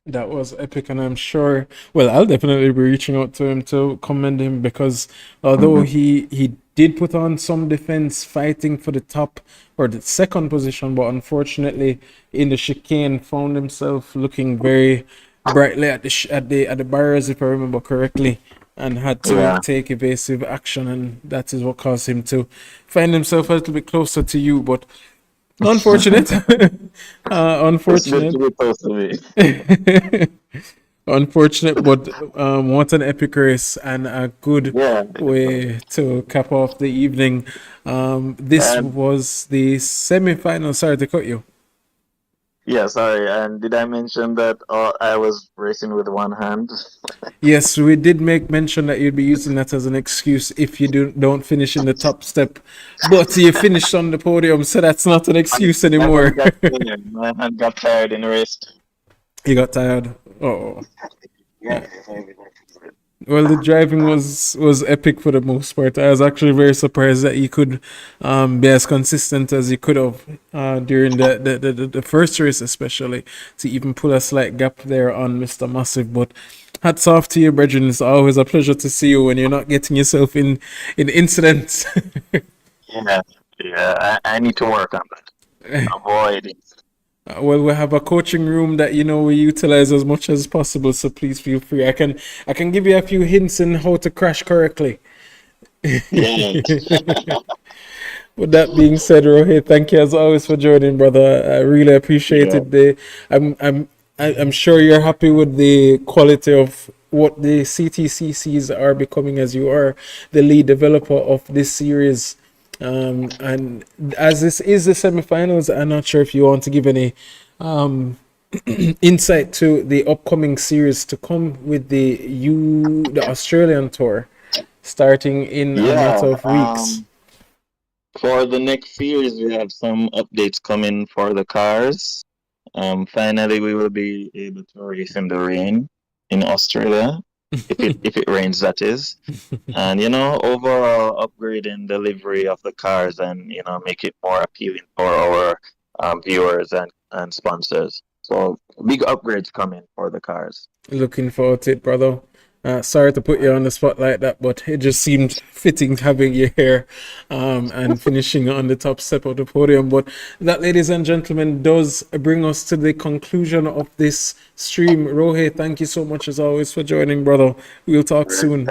That was epic, and I'm sure. Well, I'll definitely be reaching out to him to commend him because although Hmm. he did put on some defense fighting for the top or the second position, but unfortunately in the chicane found himself looking very brightly at the barriers, if I remember correctly, and had to Yeah, take evasive action, and that is what caused him to find himself a little bit closer to you. But unfortunate, it's good unfortunate. to be close to me. Unfortunate, but what an epic race and a good Yeah, way to cap off the evening. This and was the semi-final. Sorry to cut you. yeah, sorry. And did I mention that I was racing with one hand? Yes, we did make mention that you'd be using that as an excuse if you don't finish in the top step, but you finished on the podium, so that's not an My, excuse my hand anymore. got tired. My hand got tired in the race. You got tired. Oh. Yeah, maybe that's it. Well, the driving was epic for the most part. I was actually very surprised that you could be as consistent as you could have during the first race, especially to even pull a slight gap there on Mr. Massive. But hats off to you, brethren. It's always a pleasure to see you when you're not getting yourself in incidents. Yeah, yeah. I need to work on that. Avoid it. Well, we have a coaching room that we utilize as much as possible. So please feel free. I can give you a few hints on how to crash correctly. Yeah. With that being said, Rohit, thank you as always for joining, brother. I really appreciate Yeah. it. I'm sure you're happy with the quality of what the CTCCs are becoming, as you are the lead developer of this series. And as this is the semifinals, I'm not sure if you want to give any insight to the upcoming series to come with the Australian tour starting in a Yeah. matter of weeks. For the next series, we have some updates coming for the cars. Finally, we will be able to race in the rain in Australia, if it rains, that is. And overall upgrading the livery of the cars and make it more appealing for our viewers and sponsors. So big upgrades coming for the cars. Looking forward to it, brother. Sorry to put you on the spot like that, but it just seemed fitting having you here and finishing on the top step of the podium. But that, ladies and gentlemen, does bring us to the conclusion of this stream. Rohit, thank you so much as always for joining, brother. We'll talk soon.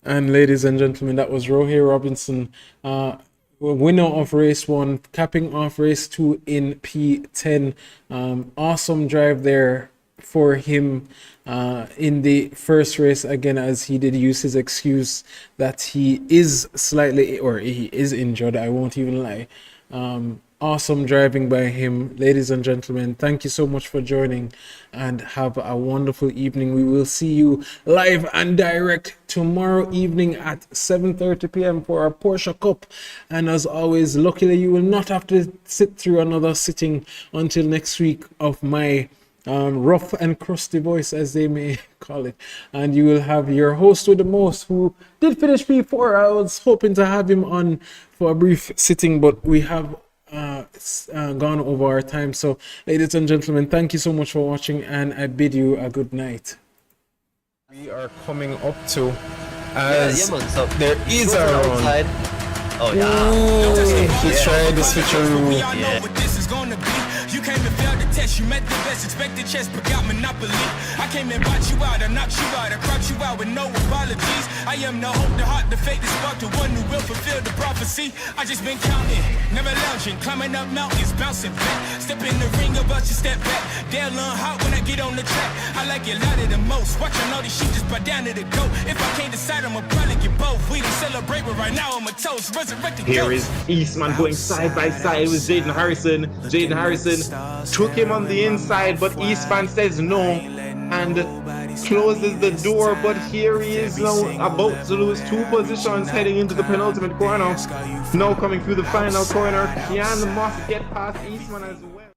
And ladies and gentlemen, that was Rohit Robinson, winner of race 1, capping off race 2 in P10. Awesome drive there for him in the first race, again, as he did use his excuse that he is slightly, or he is injured. I won't even lie. Awesome driving by him. Ladies and gentlemen, thank you so much for joining and have a wonderful evening. We will see you live and direct tomorrow evening at 7:30 p.m. for our Porsche Cup. And as always, luckily you will not have to sit through another sitting until next week of my rough and crusty voice, as they may call it, and you will have your host with the most, who did finish P4. I was hoping to have him on for a brief sitting, but we have gone over our time. So ladies and gentlemen, thank you so much for watching, and I bid you a good night. We are coming up to, as man. So there is a run. outside. Oh yeah. Ooh, let's try the switcheroo. Yeah. You came and failed the test, you met the best, expected chess, but got monopoly. I came and bought you out, I knocked you out, I crouched you out with no apologies. I am the hope, the heart, the fate, the spark, the one who will fulfill the prophecy. I just been counting, never lounging, climbing up mountains, bouncing back. Step in the ring, about you step back. They'll learn hot when I get on the track. I like it louder than most. Watching all these sheep just buy down to the goat. If I can't decide, I'ma probably get both. We didn't celebrate, but right now I'm a toast. Resurrected Here is Eastman going side by side with Jaden Harrison. Jaden Harrison took him on the inside, but Eastman says no and closes the door. But here he is now about to lose 2 positions heading into the penultimate corner. Now coming through the final corner, can Moss get past Eastman as well?